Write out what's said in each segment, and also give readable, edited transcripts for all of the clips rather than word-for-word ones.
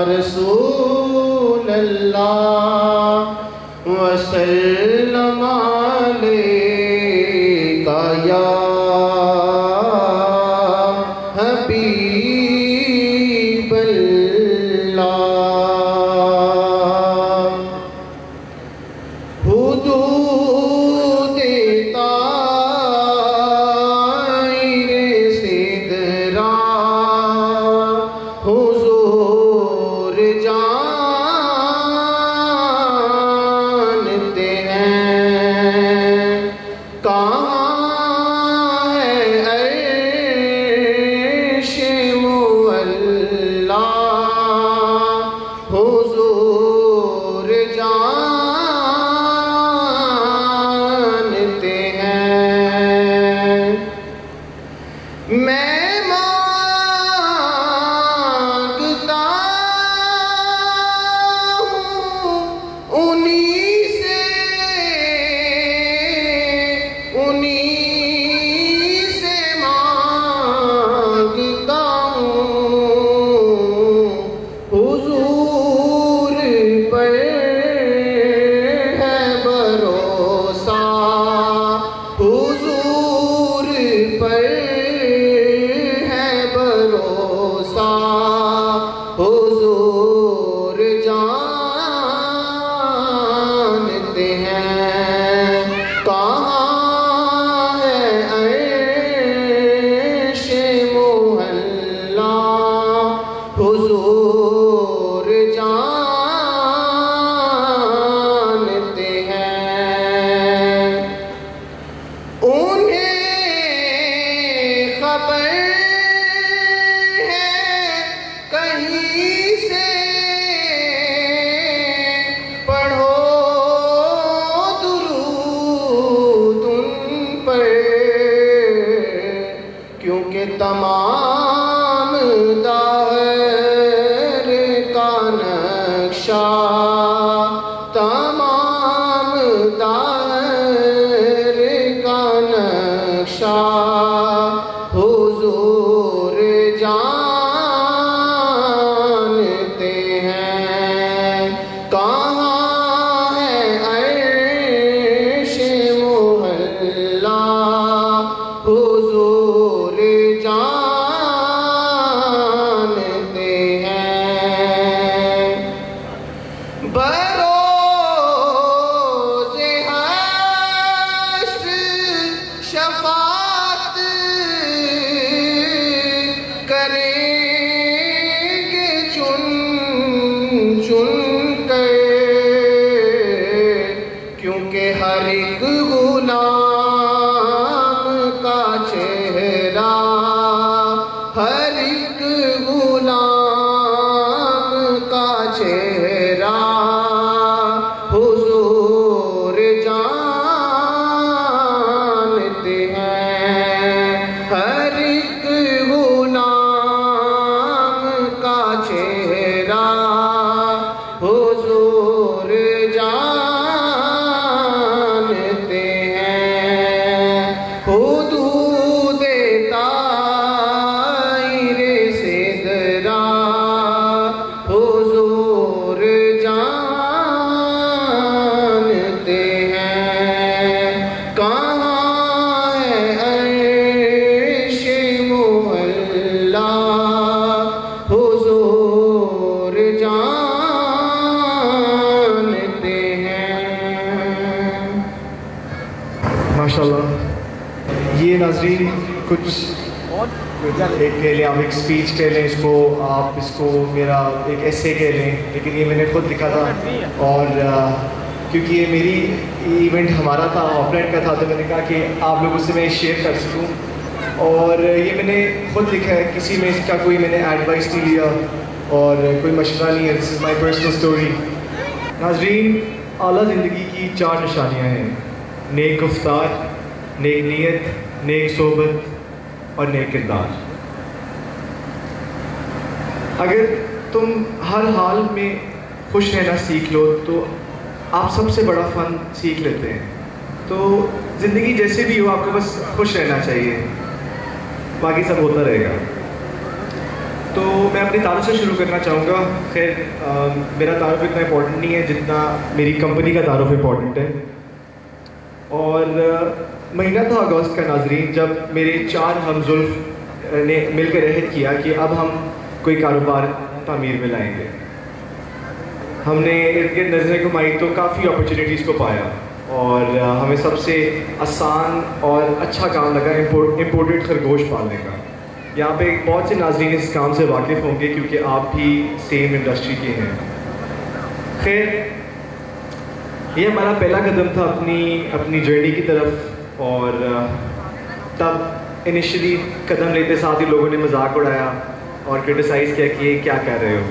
रसूल अल्लाह वसल्लम अलैका या हबीब अल्लाह। हुदूद ताईरे सिदरा नक्शा तमाम दायर का नक्शा हुजूर जानते हैं। कहाँ है अर्श मुहल्ला हुजूर जानते हैं। बरोज़े हश्र शफ़ाअत करेंगे चुन चुन कर, क्योंकि हर एक गुलाम का चेहरा, हर एक गुलाम का चेहरा हुजूर जानते हैं। हर एक गुलाम का चेहरा हुजूर जानते हैं। हुदूद-ए ताइरे से दरा हुजूर जानते हैं। कहाँ है अर्श मुहल्ला हुजूर जानते हैं। माशाल्लाह। ये नाज़रीन कुछ एक कह लें, आप एक स्पीच कह लें इसको, आप इसको मेरा एक ऐसे कह लें, लेकिन ये मैंने खुद लिखा था। और क्योंकि ये मेरी इवेंट हमारा था, ऑपरेट का था, तो मैंने कहा कि आप लोगों से मैं शेयर कर सकूं। और ये मैंने खुद लिखा है, किसी में इसका कोई मैंने एडवाइस नहीं लिया और कोई मशवरा नहीं है। This is my personal story. नाज़रीन, आला ज़िंदगी की 4 निशानियाँ हैं: नेक गुफ्तार, नेक नीयत, नेक सोबत और नेक किरदार। अगर तुम हर हाल में खुश रहना सीख लो तो आप सबसे बड़ा फ़न सीख लेते हैं। तो ज़िंदगी जैसे भी हो, आपको बस खुश रहना चाहिए, बाकी सब होता रहेगा। तो मैं अपनी तारुफ से शुरू करना चाहूँगा। खैर मेरा तारुफ इतना इम्पोर्टेंट नहीं है जितना मेरी कंपनी का तारुफ इम्पोर्टेंट है। और महीना था अगस्त का नाज़रीन, जब मेरे 4 हमज़ुल्फ़ ने मिलकर अहद किया कि अब हम कोई कारोबार तामीर में लाएंगे। हमने इर्द गिर्द नज़रें घुमाई तो काफ़ी अपॉर्चुनिटीज़ को पाया और हमें सबसे आसान और अच्छा काम लगा इम्पोर्टेड खरगोश पालने का। यहाँ पे बहुत से नाज़रीन इस काम से वाकिफ़ होंगे क्योंकि आप भी सेम इंडस्ट्री के हैं। खैर ये हमारा पहला कदम था अपनी जर्नी की तरफ। और तब इनिशियली कदम लेते साथ ही लोगों ने मजाक उड़ाया और क्रिटिसाइज़ किया कि ये क्या कर रहे हो।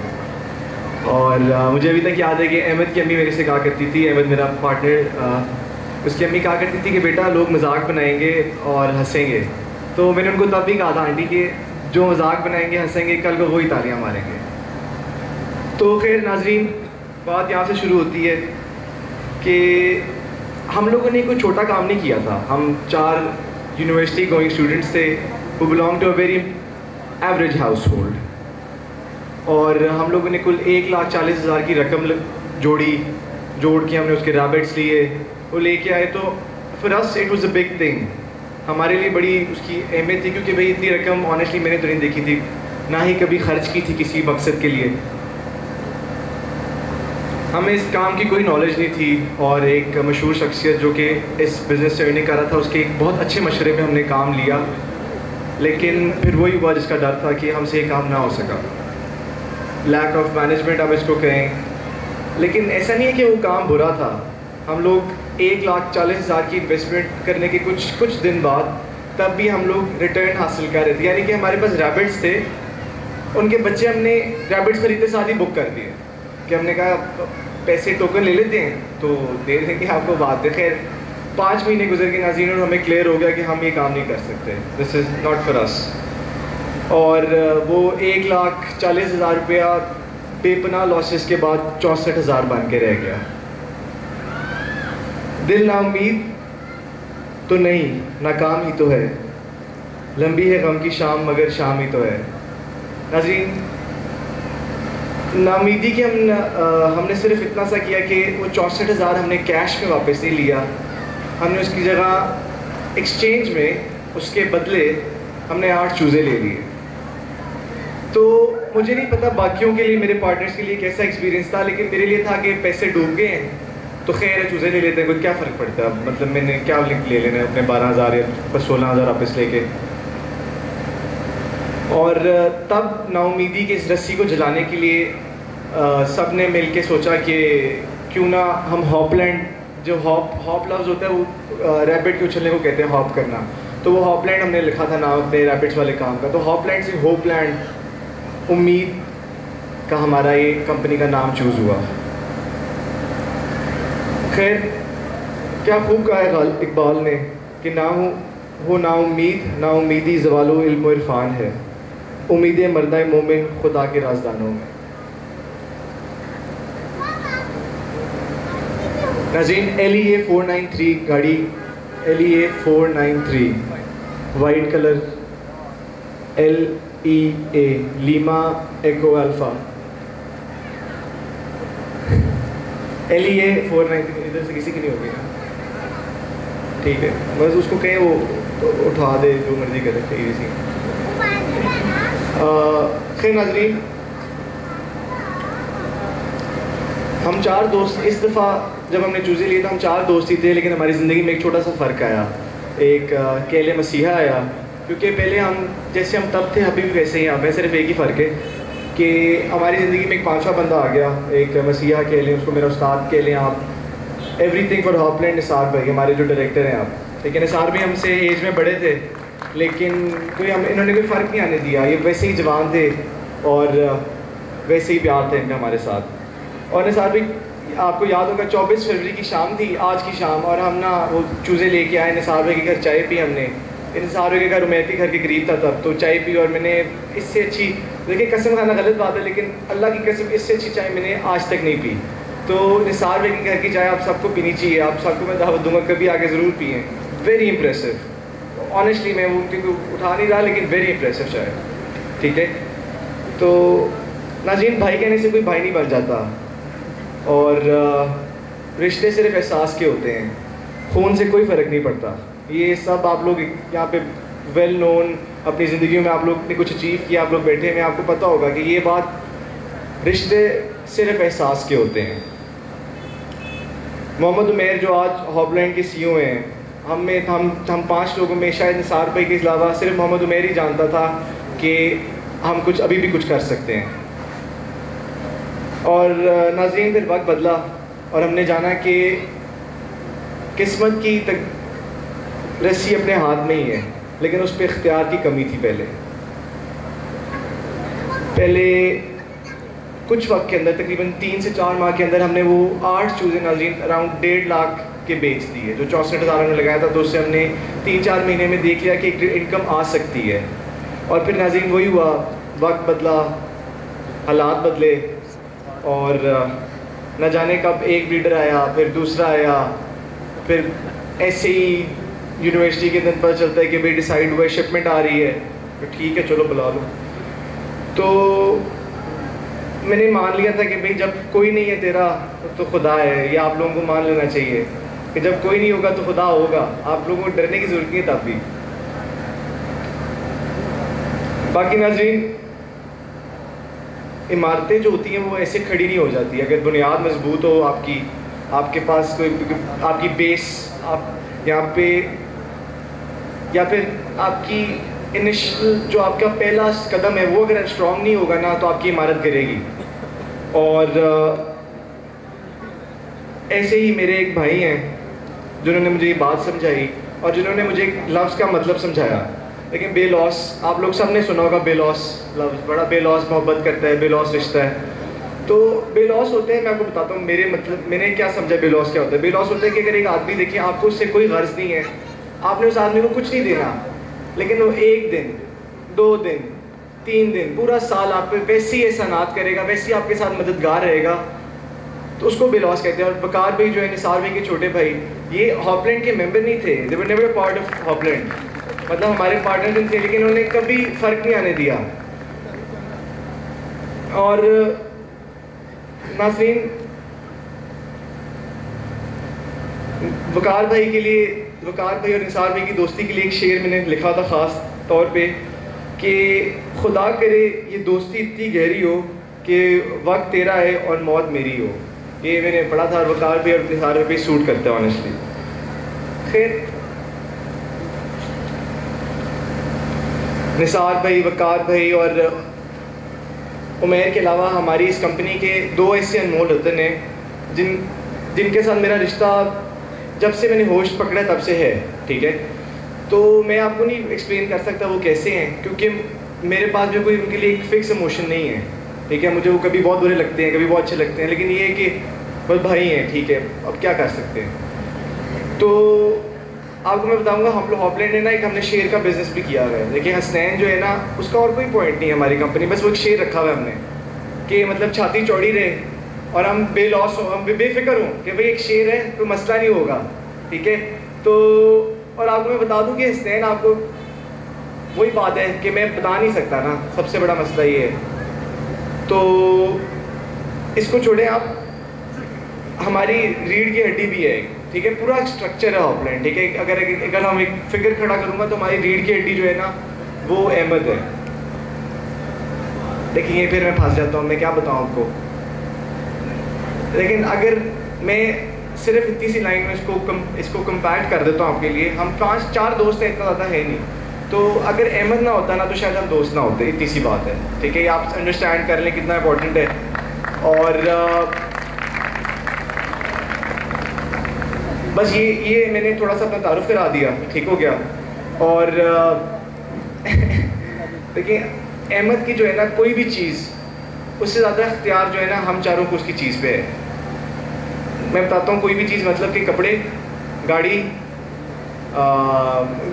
और मुझे अभी तक याद है कि अहमद की अम्मी मेरे से कहा करती थी, अहमद मेरा पार्टनर, उसकी अम्मी कहा करती थी कि बेटा लोग मजाक बनाएंगे और हंसेंगे। तो मैंने उनको तब भी कहा था, आंटी कि जो मजाक बनाएंगे हंसेंगे कल को वही तालियां मारेंगे। तो खैर नाज़रीन, बात यहाँ से शुरू होती है कि हम लोगों ने कोई छोटा काम नहीं किया था। हम 4 यूनिवर्सिटी गोइंग स्टूडेंट्स थे who belong to a very average household. और हम लोगों ने कुल 1,40,000 की रकम जोड़ के हमने उसके रैबिट्स लिए, वो लेके आए। तो for us it was a big thing, हमारे लिए बड़ी उसकी अहमियत थी क्योंकि भाई इतनी रकम ऑनेस्टली मैंने तो नहीं देखी थी, ना ही कभी खर्च की थी किसी मकसद के लिए। हमें इस काम की कोई नॉलेज नहीं थी और एक मशहूर शख्सियत जो कि इस बिज़नेस से अर्निंग कर रहा था, उसके एक बहुत अच्छे मशवरे पे हमने काम लिया। लेकिन फिर वही हुआ जिसका डर था कि हमसे ये काम ना हो सका। लैक ऑफ मैनेजमेंट आप इसको कहें, लेकिन ऐसा नहीं है कि वो काम बुरा था। हम लोग 1,40,000 की इन्वेस्टमेंट करने के कुछ दिन बाद तब भी हम लोग रिटर्न हासिल कर रहे थे। यानी कि हमारे पास रैबिट्स थे, उनके बच्चे हमने रैबिट्स खरीदते साथ ही बुक कर दिए कि हमने कहा पैसे टोकन ले लेते हैं तो दे देंगे आपको बाद। खैर 5 महीने गुजर के नाज़रीन और हमें क्लियर हो गया कि हम ये काम नहीं कर सकते, this is not for us. और वो 1,40,000 रुपया बेपनाह लॉसेस के बाद 64,000 बन के रह गया। दिल ना उम्मीद तो नहीं, नाकाम ही तो है, लंबी है गम की शाम मगर शाम ही तो है। नाज़रीन, नाउमीदी के हमने सिर्फ इतना सा किया कि वो 64,000 हमने कैश में वापस नहीं लिया, हमने उसकी जगह एक्सचेंज में उसके बदले हमने 8 चूज़े ले लिए। तो मुझे नहीं पता बाकियों के लिए, मेरे पार्टनर्स के लिए कैसा एक्सपीरियंस था, लेकिन मेरे लिए था कि पैसे डूब गए हैं तो खैर है, चूज़े ले लेते हैं, कोई क्या फ़र्क पड़ता है। मतलब मैंने क्या ले लेना है अपने 12,000 या 16,000 वापस लेके। और तब नाउमीदी के इस रस्सी को जलाने के लिए सब ने मिल के सोचा कि क्यों ना हम हॉपलैंड, जो हॉप लफ्ज़ होता है वो रैबिट के उछलने को कहते हैं, हॉप करना, तो वो हॉपलैंड हमने लिखा था नाम अपने रैबिट्स वाले काम का। तो हॉपलैंड से होपलैंड, उम्मीद का हमारा ये कंपनी का नाम चूज़ हुआ। खैर, क्या खूब कहा है इकबाल ने कि ना हो ना उम्मीद, ना उम्मीदी ज़वालो इल्म व इरफान है, उम्मीदें मर्दा मोमिन खुदा के राजदानों में। नाज़रीन, LEA 493 गाड़ी, LEA 493 white colour, LEA Lima Echo Alpha, LEA 493। इधर से किसी की नहीं होगी ना, ठीक है, बस उसको कहें वो उठा दे, जो मर्जी करे इसी। खैर नाज़रीन, हम 4 दोस्त, इस दफ़ा जब हमने चूज़े लिए तो हम 4 दोस्त ही थे, लेकिन हमारी ज़िंदगी में एक छोटा सा फ़र्क आया, एक केले मसीहा आया। क्योंकि पहले हम जैसे हम तब थे अभी भी वैसे ही हैं, सिर्फ एक ही फ़र्क है कि हमारी ज़िंदगी में एक 5वां बंदा आ गया, एक मसीहा कह लें उसको, मेरा उस्ताद कह लें आप, एवरीथिंग फॉर हॉपलैंड निसार भाई हमारे जो डायरेक्टर हैं आप। लेकिन निसार भी हमसे एज में बड़े थे, लेकिन इन्होंने कोई फ़र्क नहीं आने दिया, ये वैसे ही जवान थे और वैसे ही प्यार थे इनका हमारे साथ। और निसार भी, आपको याद होगा 24 फरवरी की शाम थी, आज की शाम, और हम ना वो चूज़े लेके आए, निसार भाई के घर चाय पी हमने। निसार भाई के घर उमैती घर के करीब था तब, तो चाय पी, और मैंने इससे अच्छी, देखिए कसम खाना गलत बात है, लेकिन अल्लाह की कसम इससे अच्छी चाय मैंने आज तक नहीं पी। तो निसार भाई के घर की चाय आप सबको पीनी चाहिए, आप सबको मैं दावत दूंगा, कभी आगे ज़रूर पिए। वेरी इंप्रेसिव, ऑनेस्टली मैं वो क्योंकि उठा नहीं रहा, लेकिन वेरी इंप्रेसिव चाय, ठीक है। तो नाज़रीन, भाई कहने से कोई भाई नहीं बन जाता, और रिश्ते सिर्फ एहसास के होते हैं, खून से कोई फ़र्क नहीं पड़ता। ये सब आप लोग यहाँ पे वेल नोन, अपनी ज़िंदगी में आप लोग ने कुछ अचीव किया, आप लोग बैठे हैं, आपको पता होगा कि ये बात, रिश्ते सिर्फ एहसास के होते हैं। मोहम्मद उमैर जो आज हॉपलैंड के CEO हैं, हम 5 लोगों में शायद निसार भाई के अलावा सिर्फ मोहम्मद उमैर ही जानता था कि हम कुछ अभी भी कुछ कर सकते हैं। और नाज़रीन, फिर वक्त बदला और हमने जाना कि किस्मत की रस्सी अपने हाथ में ही है, लेकिन उस पर इख्तियार की कमी थी। पहले कुछ वक्त के अंदर, तकरीबन 3 से 4 माह के अंदर, हमने वो 8 चूज़े नाज़रीन अराउंड 1.5 लाख के बेच दिए। जो 64,000 हमने लगाया था, तो उससे हमने 3-4 महीने में देख लिया कि एक इनकम आ सकती है। और फिर नाज़रीन वही हुआ, वक्त बदला, हालात बदले, और न जाने कब एक ब्रीडर आया, फिर दूसरा आया, फिर ऐसे ही यूनिवर्सिटी के दिन पता चलता है कि भाई डिसाइड हुआ शिपमेंट आ रही है, तो ठीक है चलो बुला लो। तो मैंने मान लिया था कि भाई जब कोई नहीं है तेरा तो खुदा है, ये आप लोगों को मान लेना चाहिए कि जब कोई नहीं होगा तो खुदा होगा, आप लोगों को डरने की ज़रूरत नहीं है तब भी। बाकी नाज़रीन, इमारतें जो होती हैं वो ऐसे खड़ी नहीं हो जाती। अगर बुनियाद मजबूत हो आपकी, आपके पास कोई आपकी बेस, आप यहाँ पे, या फिर आपकी इनिशियल जो आपका पहला कदम है वो अगर स्ट्रॉन्ग नहीं होगा ना, तो आपकी इमारत गिरेगी। और ऐसे ही मेरे एक भाई हैं जिन्होंने मुझे ये बात समझाई और जिन्होंने मुझे लफ्ज़ का मतलब समझाया। लेकिन बेलॉस, आप लोग सब ने सुना होगा बेलॉस लफ्ज़, बड़ा बेलॉस मोहब्बत करता है, बेलॉस रिश्ता है। तो बेलॉस होते हैं, मैं आपको बताता हूँ मेरे मतलब मैंने क्या समझा बेलॉस क्या होता है। बेलॉस होता है कि अगर एक आदमी, देखिए आपको उससे कोई गर्ज नहीं है, आपने उस आदमी को कुछ नहीं देना, लेकिन वो 1 दिन, 2 दिन, 3 दिन पूरा साल आप पे वैसे ही एहसानात करेगा, वैसे ही आपके साथ मददगार रहेगा, तो उसको बेलॉस कहते हैं। और वकार भाई जो है निसार भाई के छोटे भाई, ये हॉपलैंड के मेंबर नहीं थे, दे वर नेवर पार्ट ऑफ हॉपलैंड, मतलब हमारे पार्टनर थे, लेकिन उन्होंने कभी फ़र्क नहीं आने दिया। और नाज़रीन, वकार भाई के लिए, वकार भाई और निसार भाई की दोस्ती के लिए एक शेर मैंने लिखा था ख़ास तौर पे कि खुदा करे ये दोस्ती इतनी गहरी हो कि वक्त तेरा है और मौत मेरी हो। ये मैंने पढ़ा था, वकार भाई और निसार भाई पे सूट करता है ऑनेस्टली। खैर, निसार भाई, वकार भाई और उमैर के अलावा हमारी इस कंपनी के 2 ऐसे अनमोल रतन हैं जिनके साथ मेरा रिश्ता जब से मैंने होश पकड़ा तब से है, ठीक है। तो मैं आपको नहीं एक्सप्लेन कर सकता वो कैसे हैं, क्योंकि मेरे पास जो कोई उनके लिए एक फ़िक्स इमोशन नहीं है, ठीक है। मुझे वो कभी बहुत बुरे लगते हैं, कभी बहुत अच्छे लगते हैं, लेकिन ये है कि बस भाई हैं, ठीक है, अब क्या कर सकते हैं। तो आपको मैं बताऊंगा, हम लोग हॉपलैंड ने ना एक हमने शेयर का बिज़नेस भी किया हुआ है। देखिए हसनैन जो है ना, उसका और कोई पॉइंट नहीं है हमारी कंपनी, बस वो एक शेयर रखा हुआ है हमने कि मतलब छाती चौड़ी रहे और हम बेलॉस हो, हम बेफिक्र हों कि भाई एक शेर है, कोई मसला नहीं होगा, ठीक है। तो और आपको मैं बता दूं कि हसनैन, आपको वही बात है कि मैं बता नहीं सकता ना, सबसे बड़ा मसला ये है। तो इसको छोड़ें आप, हमारी रीढ़ की हड्डी भी है, ठीक है, पूरा स्ट्रक्चर है हॉपलैंड, ठीक है। अगर हम एक फिगर खड़ा करूँगा तो हमारी रीढ़ की हड्डी जो है ना वो अहमद है। देखिए फिर मैं फंस जाता हूँ, मैं क्या बताऊँ आपको। लेकिन अगर मैं सिर्फ इतनी सी लाइन में इसको कंपेयर कर देता हूँ आपके लिए, हम 5-4 दोस्त हैं, इतना ज़्यादा है नहीं। तो अगर अहमद ना होता ना तो शायद हम दोस्त ना होते, इतनी सी बात है, ठीक है। ये आप अंडरस्टैंड कर लें कितना इम्पोर्टेंट है। और बस ये मैंने थोड़ा सा अपना तारुफ करा दिया, ठीक हो गया। और देखिए अहमद की जो है ना कोई भी चीज़, उससे ज़्यादा इख्तियार जो है ना हम चारों को उसकी चीज़ पे है। मैं बताता हूँ, कोई भी चीज़ मतलब कि कपड़े, गाड़ी,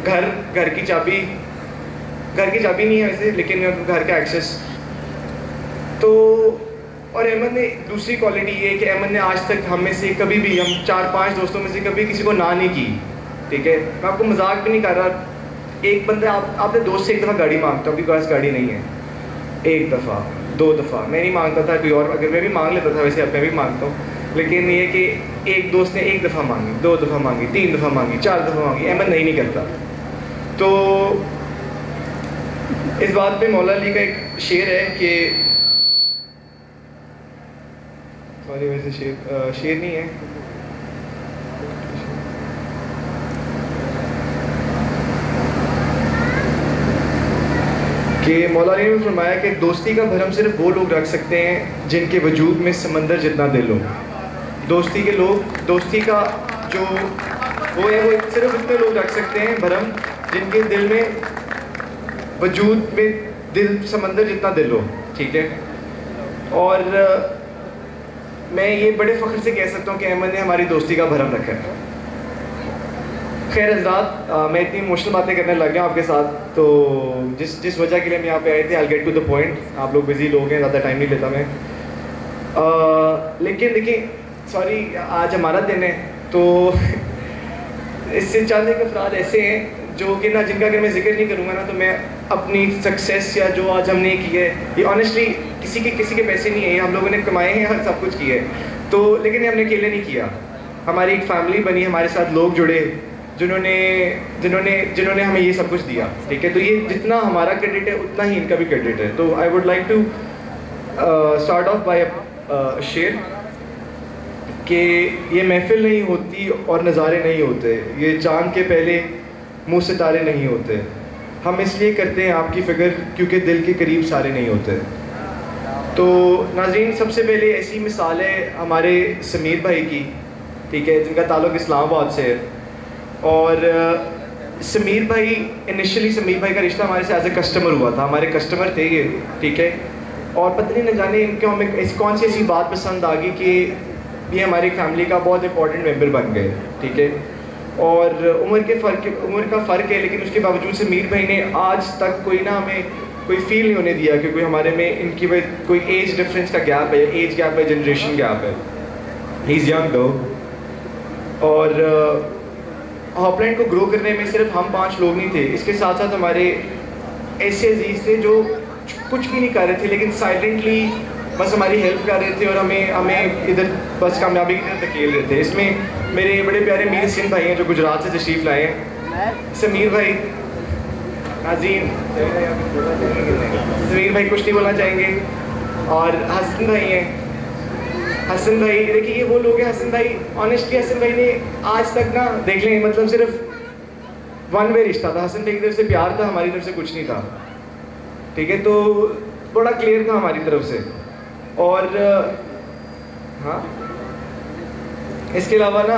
घर की चाबी, घर की चाबी नहीं है वैसे, लेकिन घर का एक्सेस। तो और अहमद ने दूसरी क्वालिटी ये है कि अहमद ने आज तक हम में से कभी भी, हम 4-5 दोस्तों में से कभी किसी को ना नहीं की, ठीक है। मैं आपको मजाक भी नहीं कर रहा। एक बंदा आपने दोस्त से एक दफ़ा गाड़ी मांगता, आपके पास गाड़ी नहीं है, 1 दफ़ा 2 दफ़ा, मैं नहीं मांगता था, कोई और अगर मैं भी मांग लेता था, वैसे अब मैं भी मांगता हूँ, लेकिन ये कि एक दोस्त ने 1 दफ़ा मांगी, 2 दफ़ा मांगी, 3 दफ़ा मांगी, 4 दफ़ा मांगी, अहमद नहीं करता। तो इस बात पे मौला अली का एक शेर है कि, सॉरी वैसे शेर नहीं है, कि मौला अली ने फरमाया कि दोस्ती का भरम सिर्फ वो लोग रख सकते हैं जिनके वजूद में समंदर जितना दिल हो। दोस्ती के लोग, दोस्ती का जो वो है, वो सिर्फ उतने लोग रख सकते हैं भरम जिनके दिल में, वजूद में दिल समंदर जितना दिल हो, ठीक है। और मैं ये बड़े फ़ख्र से कह सकता हूँ कि अहमद ने हमारी दोस्ती का भरम रखा है। खैर हज़रात, मैं इतनी इमोशनल बातें करने लग गया आपके साथ, तो जिस वजह के लिए हम यहाँ पे आए थे, I get to the point. आप लोग बिजी लोग हैं, ज़्यादा टाइम नहीं लेता मैं। लेकिन देखिए, सॉरी, आज हमारा दिन है, तो इससे चंद एक अफराद ऐसे हैं जो कि ना, जिनका अगर मैं जिक्र नहीं करूँगा ना तो मैं अपनी सक्सेस या जो आज हमने की है, ये ऑनेस्टली किसी के पैसे नहीं है, हम लोगों ने कमाए हैं और सब कुछ किए है। तो लेकिन हमने अकेले नहीं किया, हमारी एक फैमिली बनी, हमारे साथ लोग जुड़े जिन्होंने हमें ये सब कुछ दिया, ठीक है। तो ये जितना हमारा क्रेडिट है उतना ही इनका भी क्रेडिट है। तो I would like to start off by शेर कि ये महफिल नहीं होती और नज़ारे नहीं होते, ये चांद के पहले मुँह सितारे नहीं होते, हम इसलिए करते हैं आपकी फ़िक्र क्योंकि दिल के करीब सारे नहीं होते। तो नाज़रीन, सबसे पहले ऐसी मिसाल है हमारे समीर भाई की, ठीक है, जिनका ताल्लुक़ इस्लामाबाद से है। और समीर भाई, इनिशियली समीर भाई का रिश्ता हमारे से एज ए कस्टमर हुआ था, हमारे कस्टमर थे ये, ठीक है। और पता नहीं न जाने इनको हमें ऐसी कौन सी ऐसी बात पसंद आ गई कि ये हमारी फैमिली का बहुत इंपॉर्टेंट मेंबर बन गए, ठीक है। और उम्र का फ़र्क है, लेकिन उसके बावजूद समीर भाई ने आज तक कोई ना हमें कोई फील नहीं होने दिया कि कोई हमारे में इनकी कोई एज डिफरेंस का गैप है, एज गैप है, जनरेशन गैप है। ही इज़ यंग दो। और हॉपलैंड को ग्रो करने में सिर्फ हम 5 लोग नहीं थे, इसके साथ साथ हमारे ऐसे अजीज़ थे जो कुछ भी नहीं कर रहे थे लेकिन साइलेंटली बस हमारी हेल्प कर रहे थे और हमें इधर बस कामयाबी की तरफ धकेल रहे थे। इसमें मेरे बड़े प्यारे मीर सिंह भाई हैं जो गुजरात से तशरीफ़ लाए हैं। समीर भाई, नाज़ीम, समीर भाई कुछ नहीं बोलना चाहेंगे। और हसन भाई हैं। हसन भाई देखिए ये वो लोग हैं, हसन भाई ऑनेस्टली हसन भाई ने आज तक ना देख लें मतलब सिर्फ वन वे रिश्ता था। हसन भाई की तरफ से प्यार था, हमारी तरफ से कुछ नहीं था, ठीक है। तो बड़ा क्लियर था हमारी तरफ से। और हाँ, इसके अलावा ना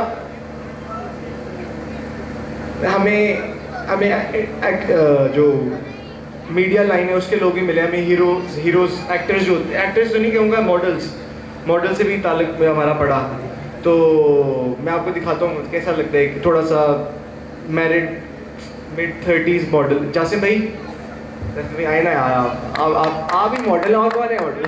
हमें जो मीडिया लाइन है उसके लोग भी मिले, हमें हीरोज़ एक्टर्स तो नहीं कहूँगा, मॉडल से भी ताल्लुक हमारा पड़ा। तो मैं आपको दिखाता हूँ कैसा लगता है। थोड़ा सा मैरिड mid-30s मॉडल जासिम भाई आए ना यार, आप ही मॉडल, और कौन है मॉडल?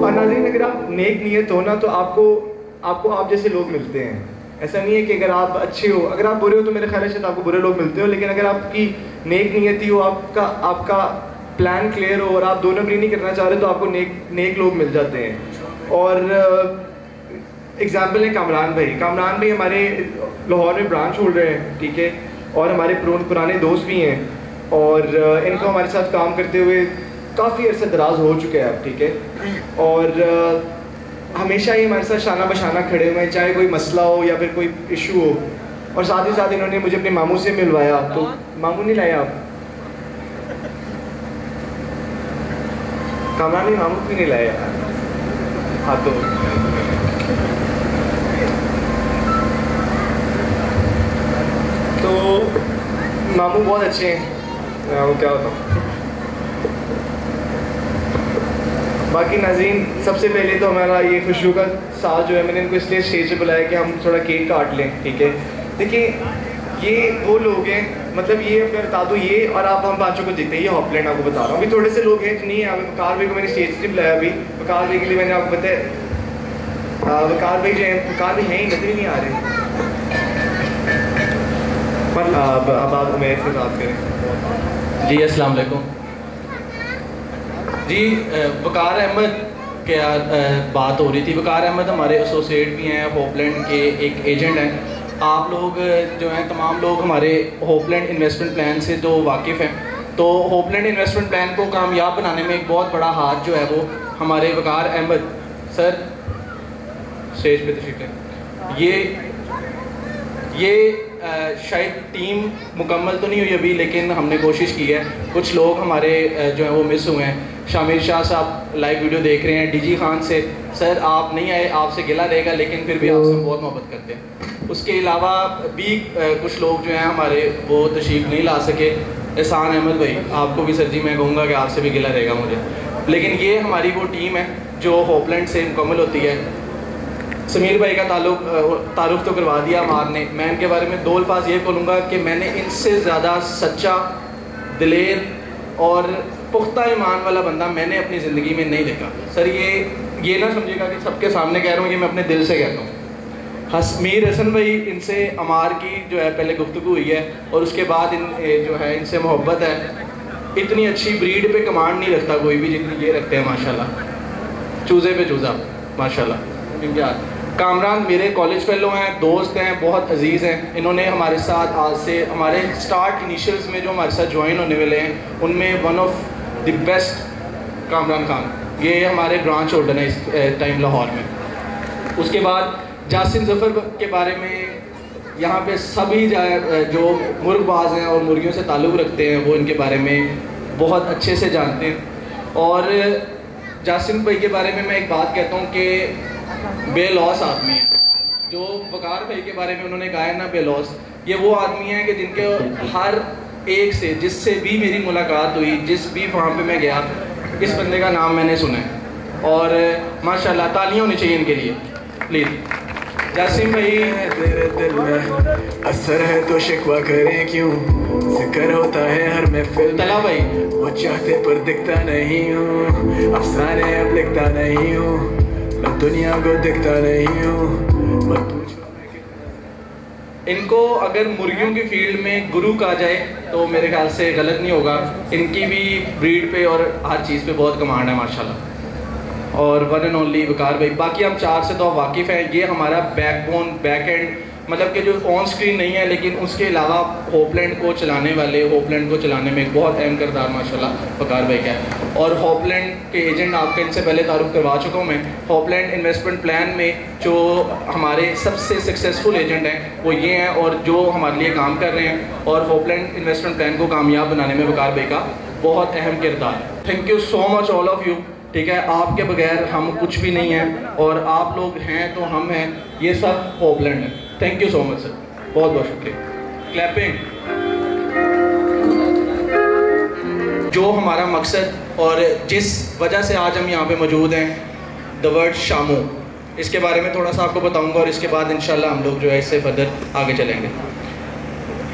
और नाज़रीन अगर आप नेक नियत हो ना तो आपको आप जैसे लोग मिलते हैं। ऐसा नहीं है कि अगर आप अच्छे हो, अगर आप बुरे हो तो मेरे ख्याल से आपको बुरे लोग मिलते हो, लेकिन अगर आपकी नेक नियति हो, आपका प्लान क्लियर हो और आप दोनों भी नहीं करना चाह रहे तो आपको नेक लोग मिल जाते हैं। और एग्जाम्पल है कामरान भाई हमारे लाहौर में ब्रांच खोल रहे हैं, ठीक है, और हमारे पुराने दोस्त भी हैं और इनको हमारे साथ काम करते हुए काफ़ी अरसा दराज हो चुके हैं अब, ठीक है। और हमेशा ही हमारे साथ शाना बशाना खड़े हुए हैं, चाहे कोई मसला हो या फिर कोई इशू हो। और साथ ही साथ इन्होंने मुझे अपने मामू से मिलवाया। तो मामू नहीं लाया आप? कामरान ने मामू भी नहीं लाया। हाँ तो मामू बहुत अच्छे हैं, वो क्या होता। बाकी नाज़रीन सबसे पहले तो हमारा ये खुशबू का साथ जो है मैंने इनको इसलिए स्टेज पे बुलाया कि हम थोड़ा केक काट लें, ठीक है। देखिए ये वो लोग हैं, मतलब ये मैं बता दूँ, ये और आप हम पाँचों को देखते हैं, ये हॉपलैंड आपको बता रहा हूँ। अभी थोड़े से लोग हैं नहीं है। वकार भाई को मैंने स्टेज से बुलाया, अभी वकार भाई के लिए मैंने आपको बताया, वकार भाई जो है, वकार भाई हैं ही नजर ही नहीं आ रहे। पर अब आप मेरे से बात करें। जी अस्सलाम वालेकुम जी। वकार अहमद के बात हो रही थी। वकार अहमद हमारे एसोसिएट भी हैं, होपलैंड के एक एजेंट हैं। आप लोग जो हैं तमाम लोग हमारे होपलैंड इन्वेस्टमेंट प्लान से तो वाकिफ़ हैं। तो होपलैंड इन्वेस्टमेंट प्लान को कामयाब बनाने में एक बहुत बड़ा हाथ जो है वो हमारे वकार अहमद सर स्टेज पे तशरीफ लें। ये शायद टीम मुकम्मल तो नहीं हुई अभी, लेकिन हमने कोशिश की है। कुछ लोग हमारे जो हैं वो मिस हुए हैं। शामिर शाह साहब लाइव वीडियो देख रहे हैं, डीजी खान से सर आप नहीं आए, आपसे गिला रहेगा, लेकिन फिर भी आपसे बहुत मोहब्बत करते हैं। उसके अलावा भी कुछ लोग जो हैं हमारे वो तशरीफ़ नहीं ला सके। एहसान अहमद भाई आपको भी सर जी मैं कहूँगा कि आपसे भी गिला रहेगा मुझे, लेकिन ये हमारी वो टीम है जो होपलैंड से मुकम्मल होती है। समीर भाई का तारुफ तो करवा दिया अमार ने। मैं इनके बारे में 2 अल्फाज ये बोलूँगा कि मैंने इनसे ज़्यादा सच्चा, दिलेर और पुख्ता ईमान वाला बंदा मैंने अपनी ज़िंदगी में नहीं देखा। सर ये ना समझिएगा कि सबके सामने कह रहा हूँ, ये मैं अपने दिल से कहता हूँ। मीर हसन भाई इनसे अमार की जो है पहले गुफ्तगू हुई है और उसके बाद जो है इनसे मोहब्बत है। इतनी अच्छी ब्रीड पे कमांड नहीं रखता कोई भी जितनी ये रखते हैं माशाल्लाह। चूज़े पे चूज़ा माशाल्लाह। इनके कामरान मेरे कॉलेज फेलो हैं, दोस्त हैं, बहुत अजीज़ हैं। इन्होंने हमारे साथ आज से हमारे स्टार्ट इनिशियल्स में जो हमारे साथ ज्वाइन होने वाले हैं उनमें one of the best Kamran Khan, ये हमारे ब्रांच होल्डर हैं इस टाइम लाहौर में। उसके बाद जासिम ज़फ़र के बारे में यहाँ पे सभी जो मुर्गबाज हैं और मुर्गियों से ताल्लुक़ रखते हैं वो इनके बारे में बहुत अच्छे से जानते हैं। और जासिम भाई के बारे में मैं एक बात कहता हूँ कि बेलॉस आदमी है। जो वकार भाई के बारे में उन्होंने कहा है ना बेलॉस, ये वो आदमी है कि जिनके हर एक से जिससे भी मेरी मुलाकात हुई, जिस भी वहाँ पे मैं गया, इस बंदे का नाम मैंने सुना है। और माशाल्लाह तालियां होनी चाहिए इनके लिए प्लीज़। जासिम भाई, तेरे दिल में असर है तो शिकवा करें क्यों, जिक्र होता है हर महफिल। तला भाई, वो चाहते पर दिखता नहीं हूँ, अफसाने अब लिखता नहीं हूँ, मैं दुनिया को दिखता नहीं हूँ। इनको अगर मुर्गियों की फील्ड में गुरु कहा जाए तो मेरे ख्याल से गलत नहीं होगा। इनकी भी ब्रीड पे और हर चीज़ पे बहुत कमांड है माशाल्लाह। और वन एंड ओनली वकार भाई। बाकी हम चार से तो वाकिफ़ हैं। ये हमारा बैकबोन, बैक एंड, मतलब कि जो ऑन स्क्रीन नहीं है लेकिन उसके अलावा होपलैंड को चलाने वाले, होपलैंड को चलाने में एक बहुत अहम किरदार माशाल्लाह वकार भाई का है। और होपलैंड के एजेंट आपका इनसे पहले तारुफ करवा चुका हूँ मैं। होपलैंड इन्वेस्टमेंट प्लान में जो हमारे सबसे सक्सेसफुल एजेंट हैं वो ये हैं और जो हमारे लिए काम कर रहे हैं। और होपलैंड इन्वेस्टमेंट प्लान को कामयाब बनाने में वकार भाई का बहुत अहम किरदार। Thank you so much all of you. ठीक है, आपके बगैर हम कुछ भी नहीं हैं और आप लोग हैं तो हम हैं, ये सब होपलैंड है। Thank you so much sir, बहुत बहुत शुक्रिया। क्लैपिंग। जो हमारा मकसद और जिस वजह से आज हम यहाँ पे मौजूद हैं, द वर्ड शामू, इसके बारे में थोड़ा सा आपको बताऊंगा और इसके बाद इंशाल्लाह हम लोग जो है इससे फर्दर आगे चलेंगे।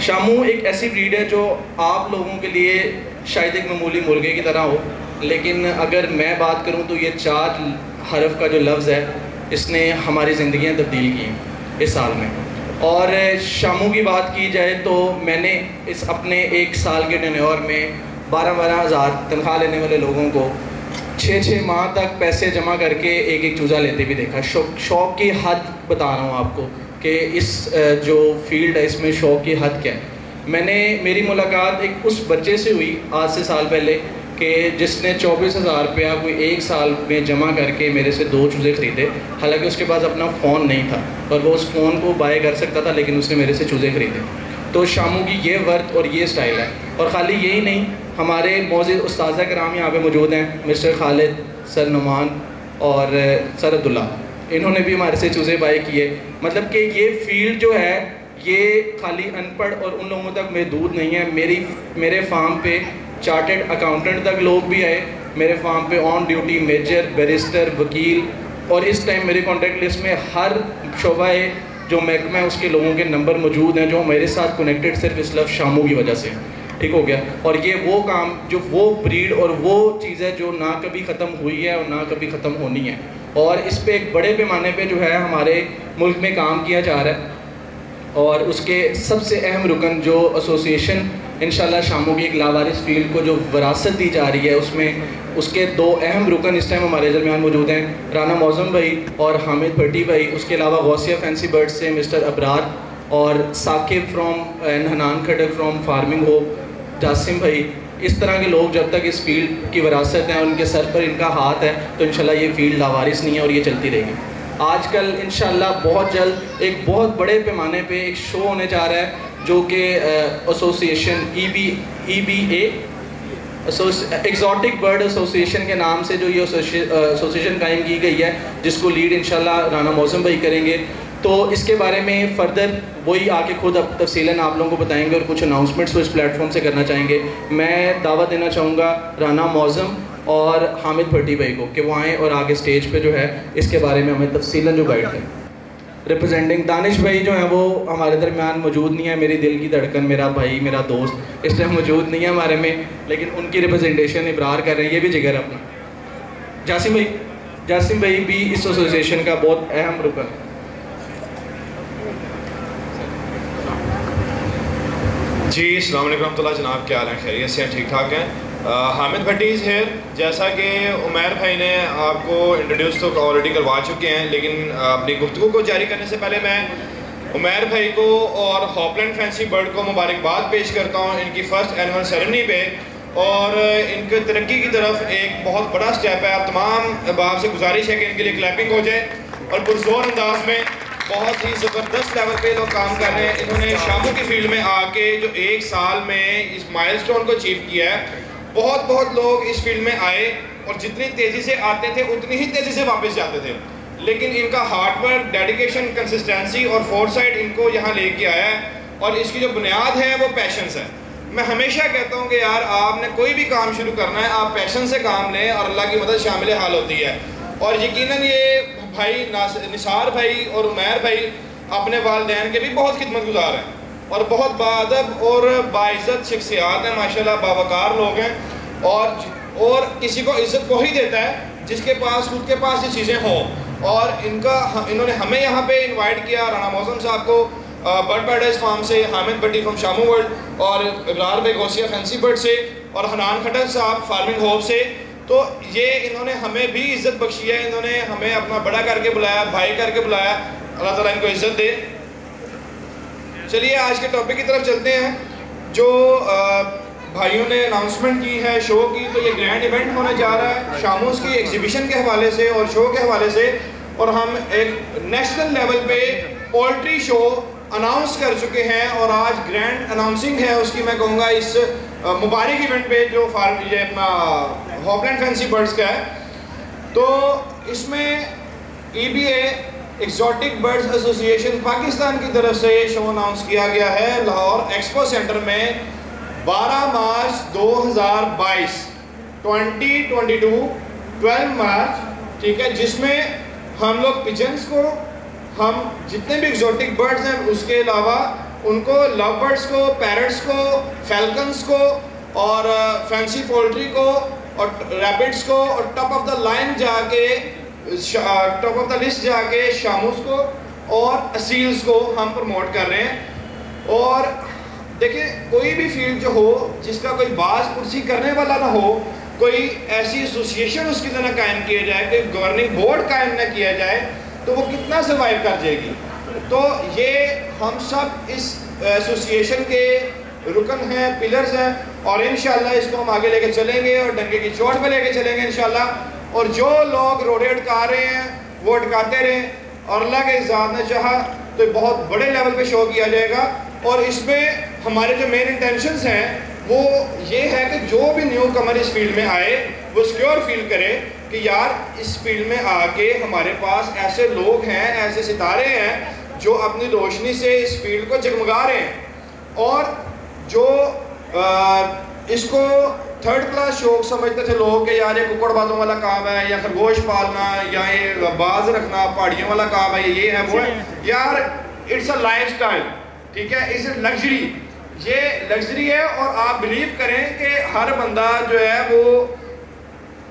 शामू एक ऐसी ब्रीड है जो आप लोगों के लिए शायद एक मामूली मुर्गे की तरह हो, लेकिन अगर मैं बात करूं तो ये 4 हरफ का जो लफ्ज़ है इसने हमारी ज़िंदगियां तब्दील की हैं इस साल में। और शामू की बात की जाए तो मैंने इस अपने 1 साल के टेन्योर में 12-12 हज़ार तनख्वाह लेने वाले लोगों को 6-6 माह तक पैसे जमा करके एक चूज़ा लेते भी देखा। शौक़ की हद बता रहा हूँ आपको कि इस जो फील्ड है इसमें शौक़ की हद क्या है। मेरी मुलाकात एक उस बच्चे से हुई आज से साल पहले कि जिसने 24,000 रुपया कोई 1 साल में जमा करके मेरे से 2 चूज़े ख़रीदे। हालांकि उसके पास अपना फ़ोन नहीं था और वो उस फ़ोन को बाय कर सकता था, लेकिन उसने मेरे से चूज़े ख़रीदे। तो शामू की ये वर्थ और ये स्टाइल है। और ख़ाली यही नहीं, हमारे मौजूद उस्ताज़ा कराम यहाँ पे मौजूद हैं, मिस्टर खालिद, सर नुमान और सर अब्दुल्ला। इन्होंने भी हमारे से चूज़े बाय किए। मतलब कि ये फील्ड जो है ये खाली अनपढ़ और उन लोगों तक महदूद नहीं है। मेरे फार्म पे चार्टर्ड अकाउंटेंट तक लोग भी आए, मेरे फार्म पे ऑन ड्यूटी मेजर, बैरिस्टर, वकील, और इस टाइम मेरी कॉन्टैक्ट लिस्ट में हर शोबा जो महकमा है उसके लोगों के नंबर मौजूद हैं जो मेरे साथ कनेक्टेड सिर्फ इस लफ्ज़ शामू की वजह से। ठीक हो गया। और ये वो काम, जो वो ब्रीड और वो चीज़ है जो ना कभी ख़त्म हुई है और ना कभी ख़त्म होनी है। और इस पे एक बड़े पैमाने पे जो है हमारे मुल्क में काम किया जा रहा है। और उसके सबसे अहम रुकन जो एसोसिएशन इंशाल्लाह शामू की एक लावारिस फील्ड को जो विरासत दी जा रही है, उसमें उसके 2 अहम रुकन इस टाइम हमारे दरमियान मौजूद हैं, राना मौज़म भाई और हामिद भट्टी भाई। उसके अलावा गौसिया फैंसी बर्ड से मिस्टर अबरार और साकिब फ्रॉम एंड हनान खडक फ्रॉम फार्मिंग होप, जासिम भाई। इस तरह के लोग जब तक इस फील्ड की विरासत है, उनके सर पर इनका हाथ है, तो इंशाल्लाह ये फील्ड लावारिस नहीं है और ये चलती रहेगी। आजकल इंशाल्लाह बहुत जल्द एक बहुत बड़े पैमाने पे एक शो होने जा रहा है जो कि association EBA exotic bird association के नाम से जो ये एसोसिएशन कायम की गई है, जिसको लीड इंशाल्लाह राना मौज़म भाई करेंगे। तो इसके बारे में फ़र्दर वही आके खुद अब तफसीलन आप लोगों को बताएंगे और कुछ अनाउंसमेंट्स वो इस प्लेटफॉर्म से करना चाहेंगे। मैं दावत देना चाहूँगा राना मौज़म और हामिद भट्टी भाई को कि वो आएँ और आगे स्टेज पे जो है इसके बारे में हमें तफसीलन जो गाइड करें। रिप्रेजेंटिंग दानिश भाई जो है वो हमारे दरमियान मौजूद नहीं है, मेरी दिल की धड़कन, मेरा भाई, मेरा दोस्त इस टाइम मौजूद नहीं है हमारे में, लेकिन उनकी रिप्रेजेंटेशन इब्रार कर रहे हैं, ये भी जिगर अपना। जासिम भाई भी इस एसोसिएशन का बहुत अहम रुकन है। जी अस्सलाम वालेकुम रहमतुल्लाह। जनाब क्या हाल है? खैरियत से हैं? ठीक ठाक हैं। हामिद भट्टी इज़ हेयर। जैसा कि उमैर भाई ने आपको इंट्रोड्यूस तो ऑलरेडी करवा चुके हैं, लेकिन अपनी गुफ्तगू को जारी करने से पहले मैं उमैर भाई को और हॉपलैंड फैंसी बर्ड को मुबारकबाद पेश करता हूँ इनकी फ़र्स्ट एनुअल सेरेमनी पे। और इनके तरक्की की तरफ एक बहुत बड़ा स्टेप है। आप तमाम अहबाब से गुजारिश है कि इनके लिए क्लैपिंग हो जाए। और पुरजोर अंदाज में बहुत ही ज़बरदस्त लेवल पे लोग काम कर रहे हैं। इन्होंने शामू की फील्ड में आके जो 1 साल में इस माइलस्टोन को अचीव किया है। बहुत लोग इस फील्ड में आए और जितनी तेज़ी से आते थे उतनी ही तेज़ी से वापस जाते थे, लेकिन इनका हार्ड वर्क, डेडिकेशन, कंसिस्टेंसी और फोरसाइट इनको यहाँ लेके आया है। और इसकी जो बुनियाद है वो पैशंस है। मैं हमेशा कहता हूँ कि यार आपने कोई भी काम शुरू करना है, आप पैशन से काम लें और अल्लाह की मदद शामिल हाल होती है। और यकीनन ये भाई निसार भाई और उमैर भाई अपने वालिदैन के भी बहुत खिदमतगुजार हैं और बहुत बाअदब और बाइज़्ज़त शख्सियात हैं, माशाल्लाह बावकार लोग हैं। और किसी को इज़्ज़त वो ही देता है जिसके पास खुद के पास ये चीज़ें हों। और इन्होंने हमें यहाँ पे इनवाइट किया, राना मौसम साहब को बर्ड पैराडाइज फार्म से, हामिद भट्टी फ्रॉम शामू वर्ल्ड और इब्रार भाई गौसिया फैंसी बर्ड से और हनान खट्टर साहब फार्मिंग होप से। तो ये इन्होंने हमें भी इज़्ज़त बख्शी है, इन्होंने हमें अपना बड़ा करके बुलाया, भाई करके बुलाया। अल्लाह ताला इनको इज़्ज़त दे। चलिए आज के टॉपिक की तरफ चलते हैं। जो भाइयों ने अनाउंसमेंट की है शो की, तो ये ग्रैंड इवेंट होने जा रहा है शामूस की एग्जीबिशन के हवाले से और शो के हवाले से। और हम एक नेशनल लेवल पे पोल्ट्री शो अनाउंस कर चुके हैं और आज ग्रैंड अनाउंसिंग है उसकी। मैं कहूँगा इस मुबारक इवेंट पे जो ये अपना हॉपलैंड फैंसी बर्ड्स का है, तो इसमें EBA exotic birds association Pakistan की तरफ से शो अनाउंस किया गया है लाहौर एक्सपो सेंटर में 12 मार्च 2022 2022 12 मार्च, ठीक है, जिसमें हम लोग पिजन्स को, हम जितने भी एक्सोटिक बर्ड्स हैं उसके अलावा उनको लव बर्ड्स को, पैरट्स को, फैल्कन्स को और फैंसी पोल्ट्री को और रैबिट्स को और टॉप ऑफ द लाइन जाके टॉप ऑफ द लिस्ट जाके शामूस को और असील्स को हम प्रमोट कर रहे हैं। और देखिए कोई भी फील्ड जो हो जिसका कोई बाज कुर्सी करने वाला ना हो, कोई ऐसी एसोसिएशन उसकी तरह कायम किया जाए, कोई गवर्निंग बोर्ड कायम ना किया जाए, तो वो कितना सर्वाइव कर जाएगी। तो ये हम सब इस एसोसिएशन के रुकन हैं, पिलर्स हैं और इंशाल्लाह इसको हम आगे लेके चलेंगे और डंके की चोट पे लेके चलेंगे इंशाल्लाह। और जो लोग रोड़े अटका रहे हैं वो अटकाते रहें और अल्लाह के इज़्ज़त ने चाहा तो बहुत बड़े लेवल पे शो किया जाएगा। और इसमें हमारे जो मेन इंटेंशंस हैं वो ये है कि जो भी न्यू कमर इस फील्ड में आए वो सिक्योर फील करे कि यार इस फील्ड में आके हमारे पास ऐसे लोग हैं, ऐसे सितारे हैं जो अपनी रोशनी से इस फील्ड को जगमगा रहे हैं। और जो इसको थर्ड क्लास शौक समझते थे लोग कि यार ये कुक्कड़बाजों वाला काम है या खरगोश पालना या ये बाज रखना पहाड़ियों वाला काम है, ये है वो है, यार इट्स अ लाइफस्टाइल, ठीक है, इट्स अ लग्जरी, ये लग्जरी है। और आप बिलीव करें कि हर बंदा जो है वो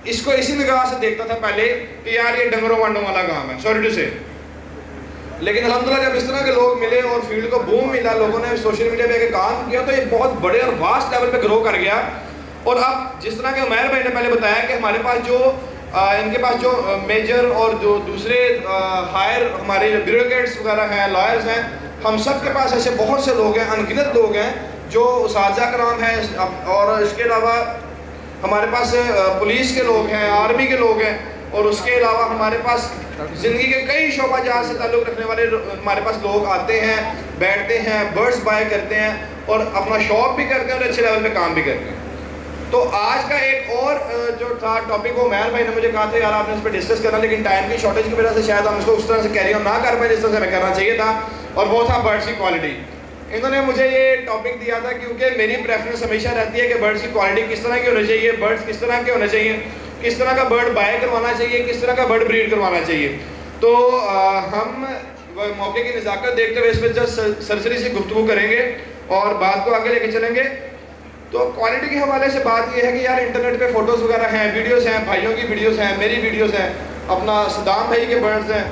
इसको इसी निगाह से देखता था पहले कि यार ये डंगरों वांडों वाला काम है, सॉरी टू से। लेकिन अल्हम्दुलिल्लाह जब इस तरह के लोग मिले और फील्ड को बूम मिला, लोगों ने सोशल मीडिया पे काम किया, तो ये बहुत बड़े और वास्ट लेवल पे ग्रो कर गया। और अब जिस तरह के उमैर भाई ने पहले बताया कि हमारे पास जो इनके पास जो मेजर और जो दूसरे हायर हमारे जो ब्यूरोक्रेट्स वगैरह हैं, लॉयर्स हैं, हम सब के पास ऐसे बहुत से लोग हैं, अनगिनत लोग हैं जो उसातिज़ा कराम हैं। और इसके अलावा हमारे पास पुलिस के लोग हैं, आर्मी के लोग हैं और उसके अलावा हमारे पास ज़िंदगी के कई शोबा जहाँ से ताल्लुक़ रखने वाले हमारे पास लोग आते हैं, बैठते हैं, बर्ड्स बाय करते हैं और अपना शॉप भी करते हैं और अच्छे लेवल पे काम भी करते हैं। तो आज का एक और जो था टॉपिक वो उमैर भाई ने मुझे कहा था यार आपने इस पर डिस्कस करना, लेकिन टाइम की शॉर्टेज की वजह से शायद हम इसको उस तरह से कैरी ऑन ना कर पाए जिस तरह से हमें करना चाहिए था, और वो था बर्ड्स की क्वालिटी। इन्होंने मुझे ये टॉपिक दिया था क्योंकि मेरी प्रेफरेंस हमेशा रहती है कि बर्ड्स की क्वालिटी किस तरह की होनी चाहिए, बर्ड्स किस तरह के होने चाहिए, किस तरह का बर्ड बाय करवाना चाहिए, किस तरह का बर्ड ब्रीड करवाना चाहिए। तो हम मौके की नज़ाकत देखते हुए इस पर जस्ट सरसरी से गुफ्तगू करेंगे और बात को आगे लेके चलेंगे। तो क्वालिटी के हवाले से बात यह है कि यार इंटरनेट पे फ़ोटोज़ वगैरह हैं, वीडियोस हैं, भाइयों की वीडियोस हैं, मेरी वीडियोस हैं, अपना सदाम भाई के बर्ड्स हैं,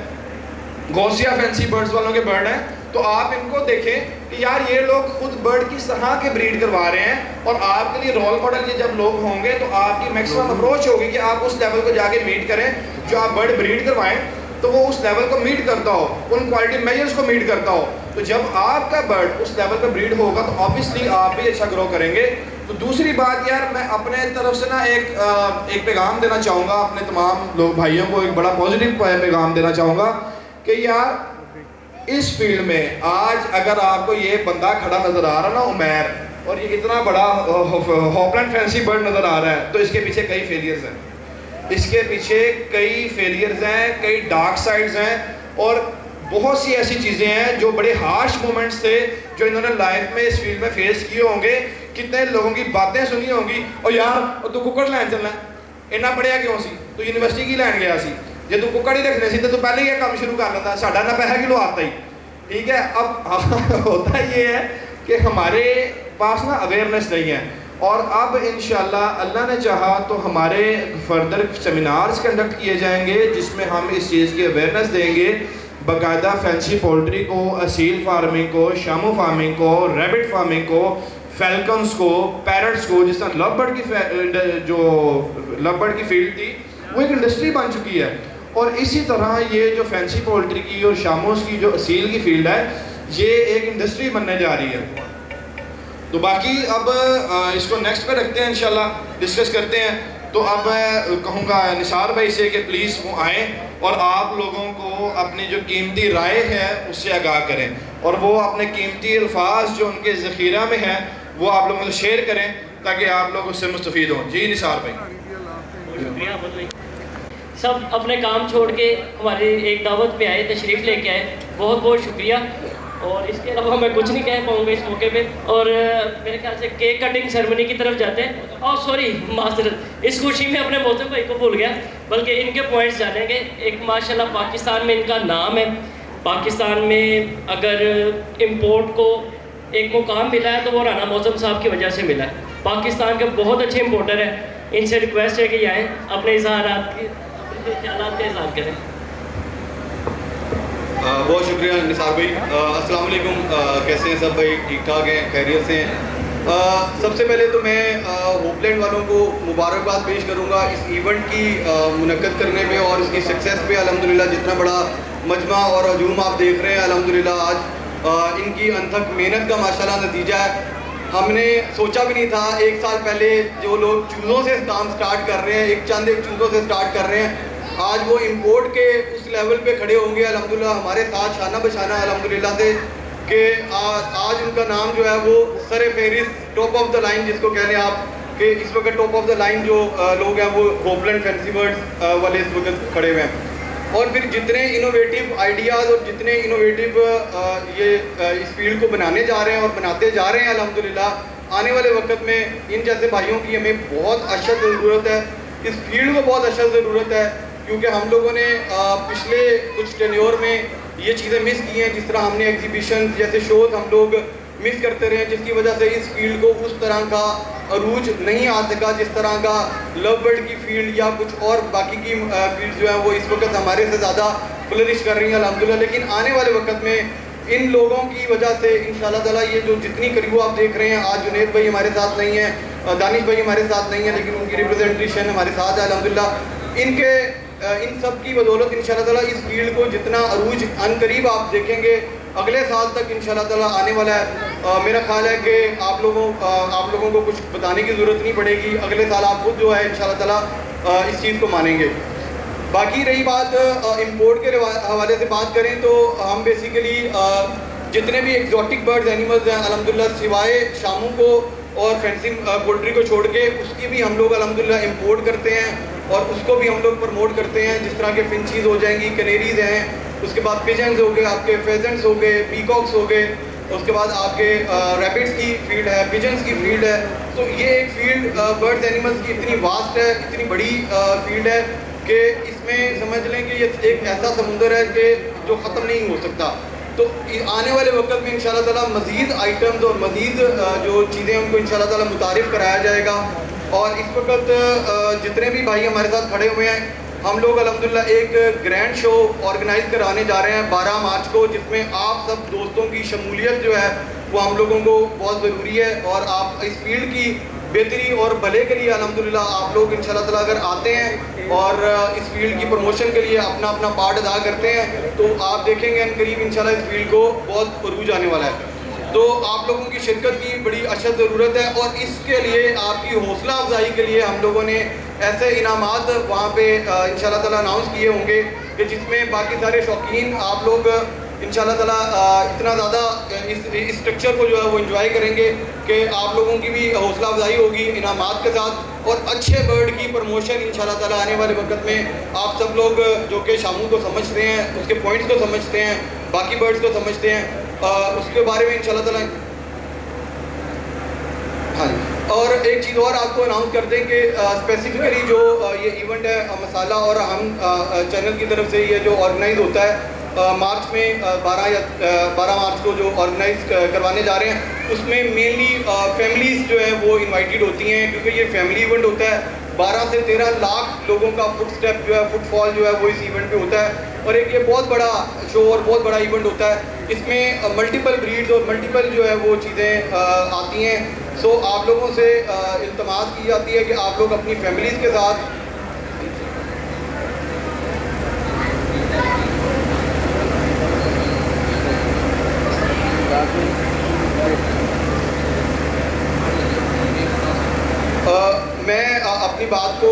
गौसिया फैंसी बर्ड्स वालों के बर्ड हैं। तो आप इनको देखें कि यार ये लोग खुद बर्ड किस तरह के ब्रीड करवा रहे हैं और आपके लिए रोल मॉडल ये जब लोग होंगे तो आपकी मैक्सिमम अप्रोच होगी कि आप उस लेवल को जाके मीट करें जो आप बर्ड ब्रीड करवाएं, तो वो उस लेवल को मीट करता हो, उन क्वालिटी मेजर्स को मीट करता हो। तो जब आपका बर्ड उस लेवल पर ब्रीड होगा तो ऑब्वियसली आप भी अच्छा ग्रो करेंगे। तो दूसरी बात यार मैं अपने तरफ से ना एक पैगाम देना चाहूँगा अपने तमाम लोग भाइयों को, एक बड़ा पॉजिटिव पैगाम देना चाहूँगा कि यार इस फील्ड में आज अगर आपको ये बंदा खड़ा नज़र आ रहा ना उमैर, और ये इतना बड़ा हॉपलैंड फैंसी बर्ड नज़र आ रहा है, तो इसके पीछे कई फेलियर्स हैं, इसके पीछे कई फेलियर्स हैं, कई डार्क साइड्स हैं और बहुत सी ऐसी चीज़ें हैं जो बड़े हार्श मोमेंट्स थे जो इन्होंने लाइफ में इस फील्ड में फेस किए होंगे। कितने लोगों की बातें सुनी होंगी, और यार तो कुक्कड़ लैन चलना इन्ना पढ़िया क्यों सी, तो यूनिवर्सिटी की लैन गया सी, जे तू कुकड़ ही रखने सी तो तू पहले ही काम शुरू कर लेता, साढ़ा ना पैसा किलो आता ही, ठीक है। अब होता ये है कि हमारे पास ना अवेयरनेस नहीं है, और अब इंशाल्लाह अल्लाह ने चाहा तो हमारे फर्दर सेमिनार्स कंडक्ट किए जाएंगे जिसमें हम इस चीज़ की अवेयरनेस देंगे, बाकायदा फैंसी पोल्ट्री को, असील फार्मिंग को, शामो फार्मिंग को, रैबिट फार्मिंग को, फैल्कन्स को, पैरट्स को, जिस तरह लवबर्ड की जो लवबर्ड की फील्ड थी वो एक इंडस्ट्री बन चुकी है, और इसी तरह ये जो फैंसी पोल्ट्री की और शामोस की जो असील की फील्ड है ये एक इंडस्ट्री बनने जा रही है। तो बाकी अब इसको नेक्स्ट पे रखते हैं, इंशाल्लाह डिस्कस करते हैं। तो अब मैं कहूँगा निसार भाई से कि प्लीज़ वो आएँ और आप लोगों को अपनी जो कीमती राय है उससे आगाह करें, और वो अपने कीमती अल्फाज जो उनके ज़ख़ीरा में हैं वो आप लोगों से शेयर करें ताकि आप लोग उससे मुस्तफ़ीद हों। जी निसार भाई। शुक्रिया। सब अपने काम छोड़ के हमारी एक दावत पे आए, तशरीफ़ लेके आए, बहुत बहुत शुक्रिया। और इसके अलावा मैं कुछ नहीं कह पाऊँगा इस मौके पे। और मेरे ख्याल से केक कटिंग सेरेमनी की तरफ जाते हैं। और सॉरी माजरत, इस खुशी में अपने मौसम भाई को भूल गया, बल्कि इनके पॉइंट्स जानेंगे। एक माशाल्लाह पाकिस्तान में इनका नाम है, पाकिस्तान में अगर इम्पोर्ट को एक मुकाम मिला है तो वो राना मौसम साहब की वजह से मिला है। पाकिस्तान के बहुत अच्छे इम्पोर्टर हैं, इनसे रिक्वेस्ट है कि आएँ, अपने इज़हारात की ख्यालात का इज़हार करें। बहुत शुक्रिया निसार भाई। अस्सलाम वालेकुम, कैसे हैं सब भाई? ठीक ठाक हैं, खैरियत से हैं। सबसे पहले तो मैं होपलैंड वालों को मुबारकबाद पेश करूंगा इस इवेंट की मुनक्कद करने में और इसकी सक्सेस पे। अल्हम्दुलिल्लाह जितना बड़ा मजमा और हजूम आप देख रहे हैं, अल्हम्दुलिल्लाह आज इनकी अनथक मेहनत का माशाल्लाह नतीजा है। हमने सोचा भी नहीं था, एक साल पहले जो लोग चूज़ों से काम स्टार्ट कर रहे हैं, एक चूज़ों से स्टार्ट कर रहे हैं, आज वो इंपोर्ट के उस लेवल पे खड़े होंगे अल्हम्दुलिल्लाह हमारे साथ शाना बशाना अल्हम्दुलिल्लाह से, कि आज उनका नाम जो है वो सर फेरिस टॉप ऑफ द लाइन जिसको कह लें आप, कि इस वक्त टॉप ऑफ द लाइन जो लोग हैं वो होपलैंड फैंसी बर्ड्स वाले इस वक्त खड़े हुए हैं। और फिर जितने इनोवेटिव आइडियाज़ और जितने इनोवेटिव ये इस फील्ड को बनाने जा रहे हैं और बनाते जा रहे हैं अल्हम्दुलिल्लाह, आने वाले वक्त में इन जैसे भाइयों की हमें बहुत अशद ज़रूरत है, इस फील्ड को बहुत अशद ज़रूरत है, क्योंकि हम लोगों ने पिछले कुछ टेन्योर में ये चीज़ें मिस की हैं। जिस तरह हमने एग्जीबिशन जैसे शोज हम लोग मिस करते रहे, जिसकी वजह से इस फील्ड को उस तरह का अरूज नहीं आ सका जिस तरह का लव बर्ड की फील्ड या कुछ और बाकी की फील्ड जो है वो इस वक्त हमारे से ज़्यादा फ्लरिश कर रही हैं अल्हम्दुलिल्लाह। लेकिन आने वाले वक्त में इन लोगों की वजह से इंशाल्लाह ताला ये जो जितनी करीबो आप देख रहे हैं, आज जुनैद भाई हमारे साथ नहीं है, दानिश भाई हमारे साथ नहीं है, लेकिन उनकी रिप्रेजेंटेशन हमारे साथ है अल्हम्दुलिल्लाह। इनके इन सब की बदौलत इंशाल्लाह ताला इस फील्ड को जितना अरूज अनकरीब आप देखेंगे, अगले साल तक इंशाल्लाह ताला आने वाला है। मेरा ख्याल है कि आप लोगों को कुछ बताने की ज़रूरत नहीं पड़ेगी, अगले साल आप खुद जो है इंशाल्लाह ताला इस चीज़ को मानेंगे। बाकी रही बात इंपोर्ट के हवाले से बात करें तो हम बेसिकली जितने भी एग्जॉटिक बर्ड्स एनिमल्स हैं अल्हम्दुलिल्लाह सिवाय शामू को और फैंसी पोल्ट्री को छोड़ के उसकी भी हम लोग अल्हम्दुलिल्लाह इंपोर्ट करते हैं और उसको भी हम लोग प्रमोट करते हैं। जिस तरह के फिंचीज़ हो जाएंगी, कैनेरीज हैं, उसके बाद पिजन्स हो गए, आपके फेजेंट्स हो गए, पीकॉक्स हो गए, उसके बाद आपके रैबिट्स की फील्ड है, पिजन्स की फील्ड है। तो ये एक फील्ड बर्ड्स एनिमल्स की इतनी वास्ट है, इतनी बड़ी फील्ड है कि इसमें समझ लें कि ये एक ऐसा समुंदर है कि जो ख़त्म नहीं हो सकता। तो आने वाले वक्त में इंशाल्लाह ताला मज़ीद आइटम्स और मज़ीद जो चीज़ें उनको इंशाल्लाह ताला मुतारिफ़ कराया जाएगा। और इस वक्त जितने भी भाई हमारे साथ खड़े हुए हैं, हम लोग अल्हम्दुलिल्लाह एक ग्रैंड शो ऑर्गेनाइज कराने जा रहे हैं 12 मार्च को, जिसमें आप सब दोस्तों की शमूलियत जो है वो हम लोगों को बहुत ज़रूरी है। और आप इस फील्ड की बेहतरी और भले के लिए अल्हम्दुलिल्लाह आप लोग इंशाल्लाह ताला अगर आते हैं और इस फील्ड की प्रमोशन के लिए अपना अपना पार्ट अदा करते हैं तो आप देखेंगे अनकरीब इंशाल्लाह इस फील्ड को बहुत अरूज आने वाला है। तो आप लोगों की शिरकत की बड़ी अशद ज़रूरत है और इसके लिए आपकी हौसला अफजाई के लिए हम लोगों ने ऐसे इनामात वहाँ पे इंशाल्लाह ताला अनाउंस किए होंगे कि जिसमें बाकी सारे शौकीन आप लोग इंशाल्लाह ताला इतना ज़्यादा इस स्ट्रक्चर को जो है वो इंजॉय करेंगे कि आप लोगों की भी हौसला अफजाई होगी इनामात के साथ और अच्छे बर्ड की प्रमोशन इंशाल्लाह ताला आने वाले वक्त में आप सब लोग जो कि शामू को समझते हैं, उसके पॉइंट्स को समझते हैं, बाकी बर्ड्स को समझते हैं, उसके बारे में इंशाल्लाह ताला। हाँ जी, और एक चीज़ और आपको अनाउंस कर दें कि स्पेसिफिकली जो ये इवेंट है मसाला और हम चैनल की तरफ से ये जो ऑर्गेनाइज होता है मार्च में 12 मार्च को जो ऑर्गेनाइज करवाने जा रहे हैं, उसमें मेनली फैमिलीज़ जो है वो इनवाइटेड होती हैं, क्योंकि ये फैमिली इवेंट होता है। 12 से 13 लाख लोगों का फुट स्टेप जो है, फुटफॉल जो है वो इस इवेंट पे होता है, और एक ये बहुत बड़ा शो और बहुत बड़ा इवेंट होता है। इसमें मल्टीपल ब्रीड्स और मल्टीपल जो है वो चीज़ें आती हैं। सो आप लोगों से इल्तमास की जाती है कि आप लोग अपनी फैमिलीज़ के साथ मैं अपनी बात को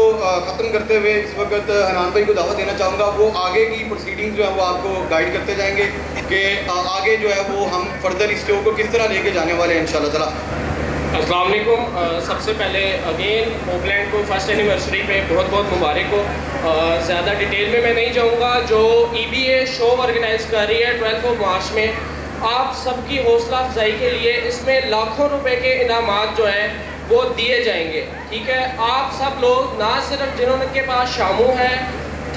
ख़त्म करते हुए इस वक्त हनान भाई को दावत देना चाहूँगा। वो आगे की प्रोसीडिंग्स जो है वो आपको गाइड करते जाएंगे कि आगे जो है वो हम फर्दर इस शो को किस तरह लेके जाने वाले हैं इंशाल्लाह ताला। अस्सलाम वालेकुम। सबसे पहले अगेन होपलैंड को फर्स्ट एनिवर्सरी पे बहुत बहुत मुबारक हो। ज़्यादा डिटेल में मैं नहीं जाऊँगा। जो EBA शो ऑर्गेनाइज कर रही है 12 मार्च में, आप सबकी हौसला अफजाई के लिए इसमें लाखों रुपए के इनामात जो हैं वो दिए जाएंगे, ठीक है। आप सब लोग ना सिर्फ जिन्होंने के पास शामू है,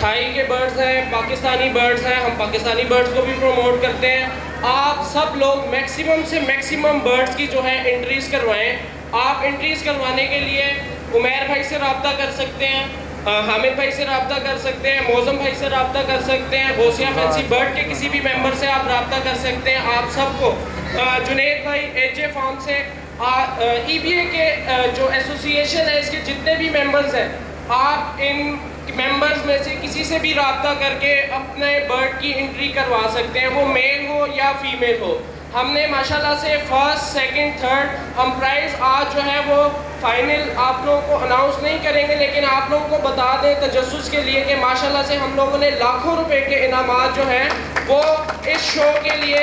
थाई के बर्ड्स हैं, पाकिस्तानी बर्ड्स हैं, हम पाकिस्तानी बर्ड्स को भी प्रमोट करते हैं, आप सब लोग मैक्सिमम से मैक्सिमम बर्ड्स की जो है एंट्रीज़ करवाएं। आप एंट्रीज़ करवाने के लिए उमैर भाई से रब्ता कर सकते हैं, हामिद भाई से रब्ता कर सकते हैं, मौसम भाई से रब्ता कर सकते हैं, गौसिया फैंसी बर्ड के किसी भी मेंबर से आप रब्ता कर सकते हैं। आप सबको जुनेद भाई AJ फार्म से, EBA के जो एसोसिएशन है इसके जितने भी मेंबर्स हैं, आप इन मेंबर्स में से किसी से भी रब्ता करके अपने बर्ड की एंट्री करवा सकते हैं, वो मेल हो या फीमेल हो। हमने माशाल्लाह से फर्स्ट, सेकंड, थर्ड हम प्राइस आज जो है वो फाइनल आप लोगों को अनाउंस नहीं करेंगे, लेकिन आप लोगों को बता दें तजस्सुस के लिए कि माशाल्लाह से हम लोगों ने लाखों रुपए के इनामात जो हैं वो इस शो के लिए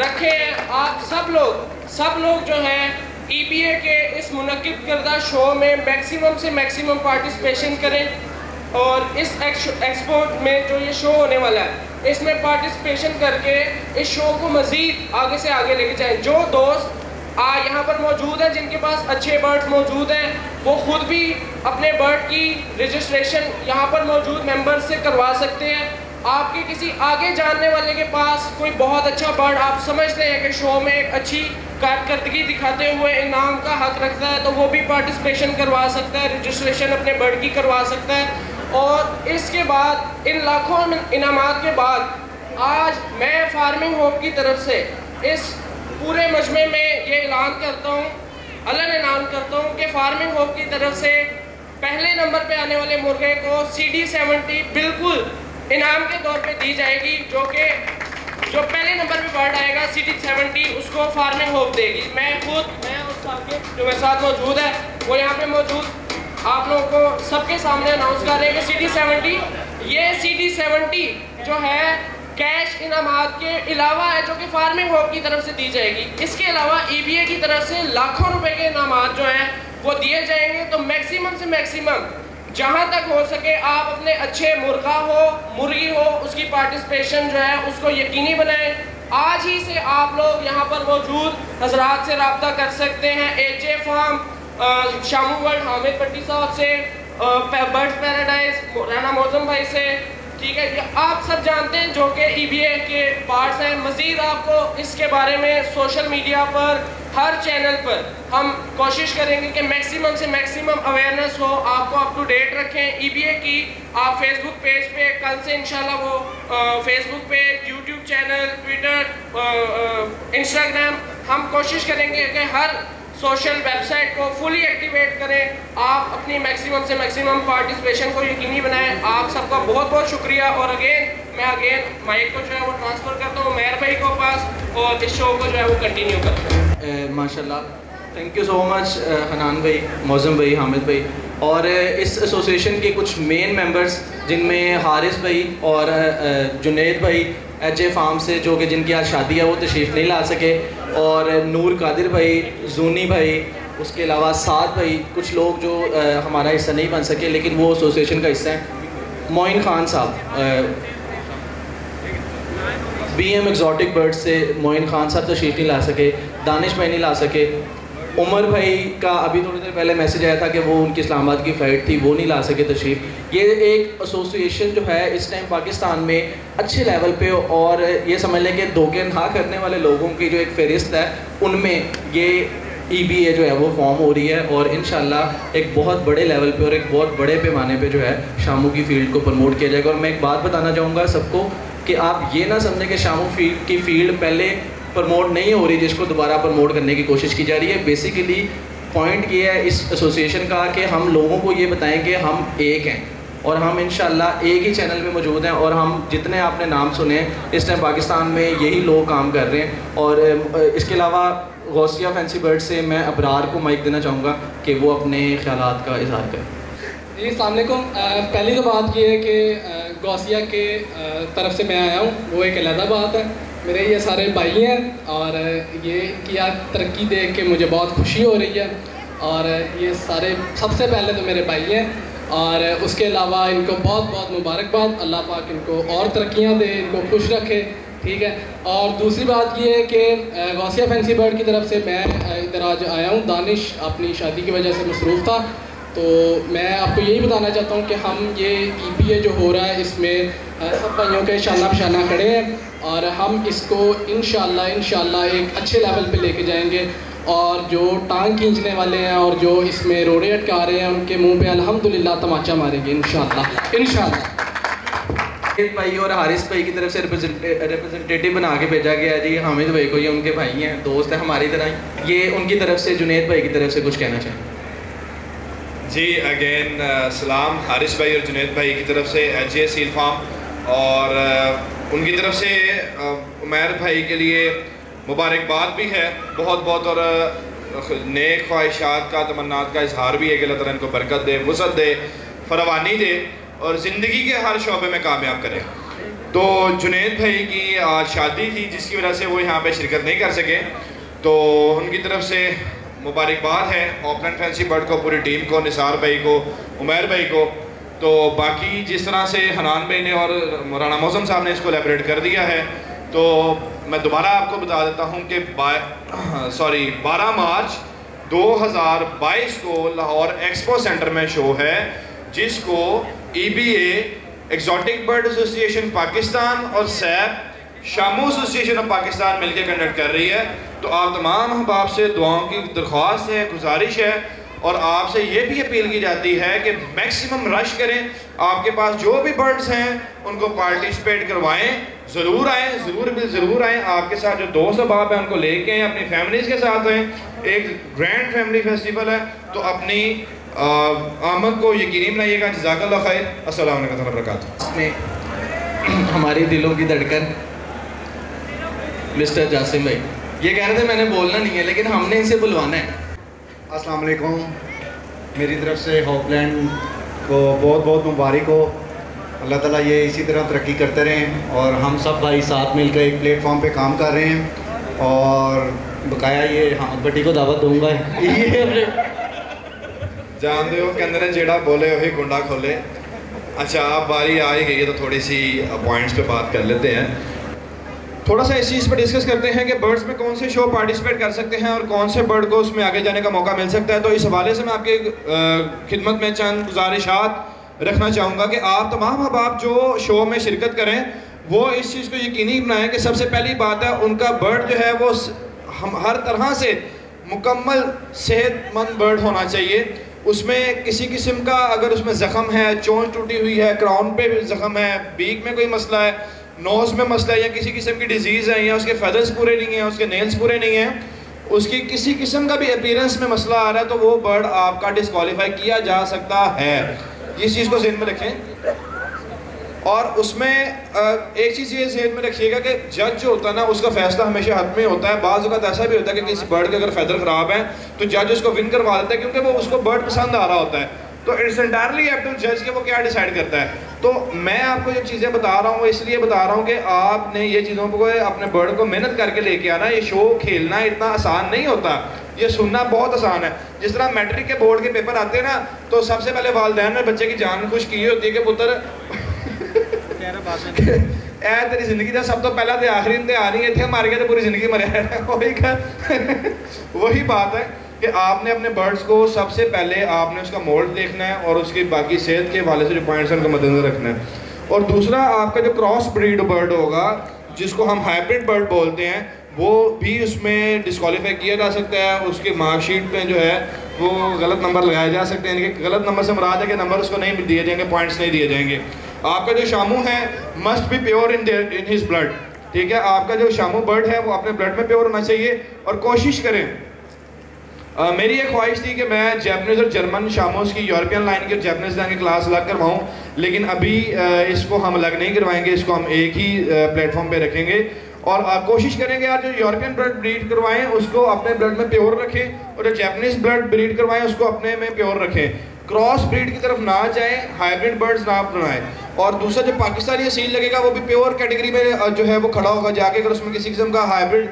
रखे हैं। आप सब लोग जो हैं EBA के इस मुनक्किद करदा शो में मैक्सिमम से मैक्सिमम पार्टिसिपेशन करें और इस एक्सपो में जो ये शो होने वाला है इसमें पार्टिसिपेशन करके इस शो को मज़ीद आगे से आगे लेके जाएं। जो दोस्त यहाँ पर मौजूद हैं जिनके पास अच्छे बर्ड्स मौजूद हैं, वो खुद भी अपने बर्ड की रजिस्ट्रेशन यहाँ पर मौजूद मेंबर्स से करवा सकते हैं। आपके किसी आगे जानने वाले के पास कोई बहुत अच्छा बर्ड आप समझते हैं कि शो में एक अच्छी कारकर्दगी दिखाते हुए इनाम का हक रखता है, तो वो भी पार्टिसिपेशन करवा सकता है, रजिस्ट्रेशन अपने बर्ड की करवा सकता है। और इसके बाद इन लाखों इनामात के बाद आज मैं फार्मिंग होप की तरफ से इस पूरे मजमे में ये ऐलान करता हूँ, ऐलान करता हूँ कि फार्मिंग होप की तरफ से पहले नंबर पे आने वाले मुर्गे को CD70 बिल्कुल इनाम के तौर पे दी जाएगी, जो पहले नंबर पे बर्ड आएगा CD70 उसको फार्मिंग होप देगी। मैं और साथी जो मेरे साथ मौजूद है वो यहाँ पे मौजूद आप लोगों को सबके सामने अनाउंस कर रहे हैं कि CD70 जो है कैश इनामात के अलावा है, जो कि फार्मिंग होप की तरफ से दी जाएगी। इसके अलावा EBA की तरफ से लाखों रुपए के इनामात जो हैं वो दिए जाएंगे। तो मैक्सिमम से मैक्सिमम जहां तक हो सके आप अपने अच्छे मुर्गा हो, मुर्गी हो, उसकी पार्टिसिपेशन जो है उसको यकीनी बनाएं। आज ही से आप लोग यहाँ पर मौजूद हजरात से रब्ता कर सकते हैं, AJ फार्म, शामू वर्ल्ड हामिद भट्टी साहब से, बर्ड्स पैराडाइज राना मौसम भाई से, ठीक है। ये आप सब जानते हैं जो कि EBA के पार्ट्स हैं। मज़ीद आपको इसके बारे में सोशल मीडिया पर हर चैनल पर हम कोशिश करेंगे कि मैक्सिमम से मैक्सिमम अवेयरनेस हो, आपको अप टू डेट रखें EBA की। आप फेसबुक पेज पे कल से इंशाल्लाह वो Facebook page, YouTube channel, Twitter, Instagram हम कोशिश करेंगे कि हर सोशल वेबसाइट को फुली एक्टिवेट करें। आप अपनी मैक्सिमम से मैक्सिमम पार्टिसिपेशन को यकीनी बनाएं। आप सबका बहुत बहुत शुक्रिया। और मैं माइक को जो है वो ट्रांसफ़र करता हूँ मेहर भाई को पास और इस शो को जो है वो कंटिन्यू करते हैं। माशाल्लाह, thank you so much Hanan भाई, मौसम भाई, हामिद भाई और इस एसोसिएशन के कुछ मेन मेंबर्स जिनमें हारिस भाई और जुनेद भाई AJ फार्म से, जो कि जिनकी आज शादी है वो तशरीफ़ नहीं ला सके, और नूर कादिर भाई, जूनी भाई, उसके अलावा साद भाई, कुछ लोग जो हमारा हिस्सा नहीं बन सके लेकिन वो एसोसिएशन का हिस्सा है। मोइन खान साहब BM एक्जॉटिक बर्ड से मोइन खान साहब तशरीफ़ नहीं ला सके, दानिश भाई नहीं ला सके, उमर भाई का अभी थोड़ी देर पहले मैसेज आया था कि वो उनकी इस्लामाबाद की फ़्लाइट थी, वो नहीं ला सके तशरीफ़। ये एक एसोसिएशन जो है इस टाइम पाकिस्तान में अच्छे लेवल पे, और ये समझ लें कि धोखे ना करने वाले लोगों की जो एक फ़हरिस्त है उनमें ये EBA जो है वो फॉर्म हो रही है, और इंशाल्लाह एक बहुत बड़े लेवल पे और एक बहुत बड़े पैमाने पे जो है शामू की फ़ील्ड को प्रमोट किया जाएगा। और मैं एक बात बताना चाहूँगा सबको कि आप ये ना समझें कि शामू की फ़ील्ड पहले प्रमोट नहीं हो रही जिसको दोबारा प्रमोट करने की कोशिश की जा रही है। बेसिकली पॉइंट ये है इस एसोसिएशन का कि हम लोगों को ये बताएं कि हम एक हैं, और हम इंशाल्लाह एक ही चैनल पे मौजूद हैं, और हम जितने आपने नाम सुने इस टाइम पाकिस्तान में यही लोग काम कर रहे हैं। और इसके अलावा गौसिया फैंसी बर्ड से मैं अबरार को माइक देना चाहूँगा कि वो अपने ख्यालात का इजहार करें। जी अस्सलाम वालेकुम। पहली तो बात ये है कि गौसिया के तरफ से मैं आया हूँ, वो एक अलग बात है। मेरे ये सारे भाई हैं और ये किया तरक्की देख के मुझे बहुत खुशी हो रही है, और ये सारे सबसे पहले तो मेरे भाई हैं, और उसके अलावा इनको बहुत बहुत मुबारकबाद। अल्लाह पाक इनको और तरक्कियाँ दे, इनको खुश रखे, ठीक है। और दूसरी बात ये है कि गौसिया फैंसी बर्ड की तरफ से मैं इधर आज आया हूँ। दानिश अपनी शादी की वजह से मसरूफ़ था, तो मैं आपको यही बताना चाहता हूँ कि हम ये EBA जो हो रहा है इसमें सब भाइयों के शाना बशाना खड़े हैं, और हम इसको इंशाल्लाह एक अच्छे लेवल पे लेके जाएंगे। और जो टांग खींचने वाले हैं और जो इसमें रोड़े अटका रहे हैं उनके मुंह पे अल्हम्दुलिल्लाह तमाचा मारेंगे इंशाल्लाह। भाई और हारिस भाई की तरफ से रिप्रेजेंटेटिव बना के भेजा गया है जी हामिद भाई को, ये उनके भाई हैं, दोस्त हैं हमारी तरह। ये उनकी तरफ से जुनैद भाई की तरफ से कुछ कहना चाहें जी। अगेन सलाम हारिस भाई और जुनैद भाई की तरफ से HJ सील फार्म, और उनकी तरफ से उमैर भाई के लिए मुबारकबाद भी है बहुत बहुत, और नेक ख्वाहिशात का तमन्नात का इजहार भी है कि अल्लाह ताला इनको बरकत दे, वुसअत दे, फरावानी दे, और ज़िंदगी के हर शोबे में कामयाब करे। तो जुनैद भाई की आज शादी थी जिसकी वजह से वो यहाँ पे शिरकत नहीं कर सके, तो उनकी तरफ से मुबारकबाद है ऑकलैंड फैंसी बर्ड को, पूरी टीम को, निसार भाई को, उमैर भाई को। तो बाकी जिस तरह से हनान भाई ने और राना मौसम साहब ने इसको एलैबोरेट कर दिया है, तो मैं दोबारा आपको बता देता हूँ कि 12 मार्च 2022 को लाहौर एक्सपो सेंटर में शो है जिसको EBA exotic bird association Pakistan और सैप शामू एसोसिएशन ऑफ पाकिस्तान मिलकर कंडक्ट कर रही है। तो आप तमाम अहबाब से दुआओं की दरख्वास्त है, गुजारिश है, और आपसे ये भी अपील की जाती है कि मैक्सिमम रश करें। आपके पास जो भी बर्ड्स हैं उनको पार्टिसिपेट करवाएं, ज़रूर आएँ, ज़रूर आएँ। आपके साथ जो दोस्त अहबाब हैं उनको लेके आएँ, अपनी फैमिलीज़ के साथ आएँ। एक ग्रैंड फैमिली फेस्टिवल है, तो अपनी आमद को यकीनी बनाइएगा। जज़ाकल्लाह खैर। अस्सलाम वालेकुम व रहमतुल्लाह। हमारी दिलों की धड़कन मिस्टर जासिम भाई ये कह रहे थे मैंने बोलना नहीं है लेकिन हमने इसे बुलवाना है। अस्सलाम वालेकुम। मेरी तरफ से हॉपलैंड को बहुत बहुत मुबारक हो। अल्लाह ताला ये इसी तरह तरक्की करते रहें, और हम सब भाई साथ मिलकर एक प्लेटफॉर्म पे काम कर रहे हैं। और बकाया ये हामिद भट्टी को दावत दूंगा ये जानते हो कहते हैं जेड़ा बोले वही गुंडा खोले। अच्छा अब बारी आ ही गई है तो थोड़ी सी पॉइंट्स पे बात कर लेते हैं। थोड़ा सा इस चीज़ पर डिस्कस करते हैं कि बर्ड्स में कौन से शो पार्टिसिपेट कर सकते हैं और कौन से बर्ड को उसमें आगे जाने का मौका मिल सकता है। तो इस हवाले से मैं आपके खिदमत में चंद गुजारिशात रखना चाहूँगा कि आप तमाम अहबाब जो शो में शिरकत करें वो इस चीज़ को यकीनी बनाएं कि सबसे पहली बात है उनका बर्ड जो है वो हम हर तरह से मुकम्मल सेहतमंद बर्ड होना चाहिए। उसमें किसी किस्म का अगर उसमें ज़ख़म है, चोंच टूटी हुई है, क्राउन पे ज़ख़म है, बीक में कोई मसला है, नोज़ में मसला है, या किसी किस्म की डिजीज़ है, या उसके फेदर्स पूरे नहीं हैं, उसके नेल्स पूरे नहीं हैं, उसकी किसी किस्म का भी अपीयरेंस में मसला आ रहा है, तो वो बर्ड आपका डिस्क्वालीफाई किया जा सकता है। इस चीज़ को ज़हन में रखें। और उसमें एक चीज़ ये ज़हन में रखिएगा कि जज जो होता है ना उसका फैसला हमेशा हद में होता है। बाज़ वक़्त ऐसा भी होता है कि किसी बर्ड के अगर फैदर ख़राब है तो जज उसको विन करवा देता है क्योंकि वो उसको बर्ड पसंद आ रहा होता है। तो इट्स एंटायरली अप टू जज कि वो क्या डिसाइड करता है। तो मैं आपको जो चीज़ें बता रहा हूँ इसलिए बता रहा हूँ कि आपने ये चीज़ों को अपने बर्ड को मेहनत करके लेके आना। ये शो खेलना इतना आसान नहीं होता, ये सुनना बहुत आसान है। जिस तरह मैट्रिक के बोर्ड के पेपर आते हैं ना तो सबसे पहले वालिदैन ने बच्चे की जान खुश की होती है कि पुत्र ऐ तेरी जिंदगी का सब तो पहला तो आखिरी इम्तिहान ही इतने मार गया तो पूरी जिंदगी मरिया वही बात है। कि आपने अपने बर्ड्स को सबसे पहले आपने उसका मोल्ड देखना है और उसकी बाकी सेहत के हवाले से जो पॉइंट्स हैं उनको मद्देनजर रखना है। और दूसरा, आपका जो क्रॉस ब्रीड बर्ड होगा जिसको हम हाइब्रिड बर्ड बोलते हैं, वो भी उसमें डिस्क्वालीफाई किया जा सकता है। उसके मार्कशीट पे जो है वो गलत नंबर लगाए जा सकते हैं, यानी कि गलत नंबर से मुराद है कि नंबर उसको नहीं दिए जाएंगे, पॉइंट्स नहीं दिए जाएंगे। आपका जो शामू है must be pure in his blood, ठीक है। आपका जो शामू बर्ड है वो अपने ब्लड में प्योर होना चाहिए। और कोशिश करें, मेरी एक ख्वाहिश थी कि मैं जैपनीज़ और जर्मन शामोस की यूरोपियन लाइन की और जैपनीज़ लाइन की क्लास अलग करवाऊँ, लेकिन अभी इसको हम अलग नहीं करवाएंगे, इसको हम एक ही प्लेटफॉर्म पे रखेंगे। और कोशिश करेंगे यार जो यूरोपियन ब्लड ब्रीड करवाएं उसको अपने ब्लड में प्योर रखें, और जो जैपनीज़ ब्लड ब्रीड करवाएं उसको अपने में प्योर रखें। क्रॉस ब्रीड की तरफ ना जाएं, हाइब्रिड बर्ड्स ना बनाएं। और दूसरा जो पाकिस्तानी असील लगेगा वो भी प्योर कैटेगरी में जो है वो खड़ा होगा जाके। अगर उसमें किसी किस्म का हाइब्रिड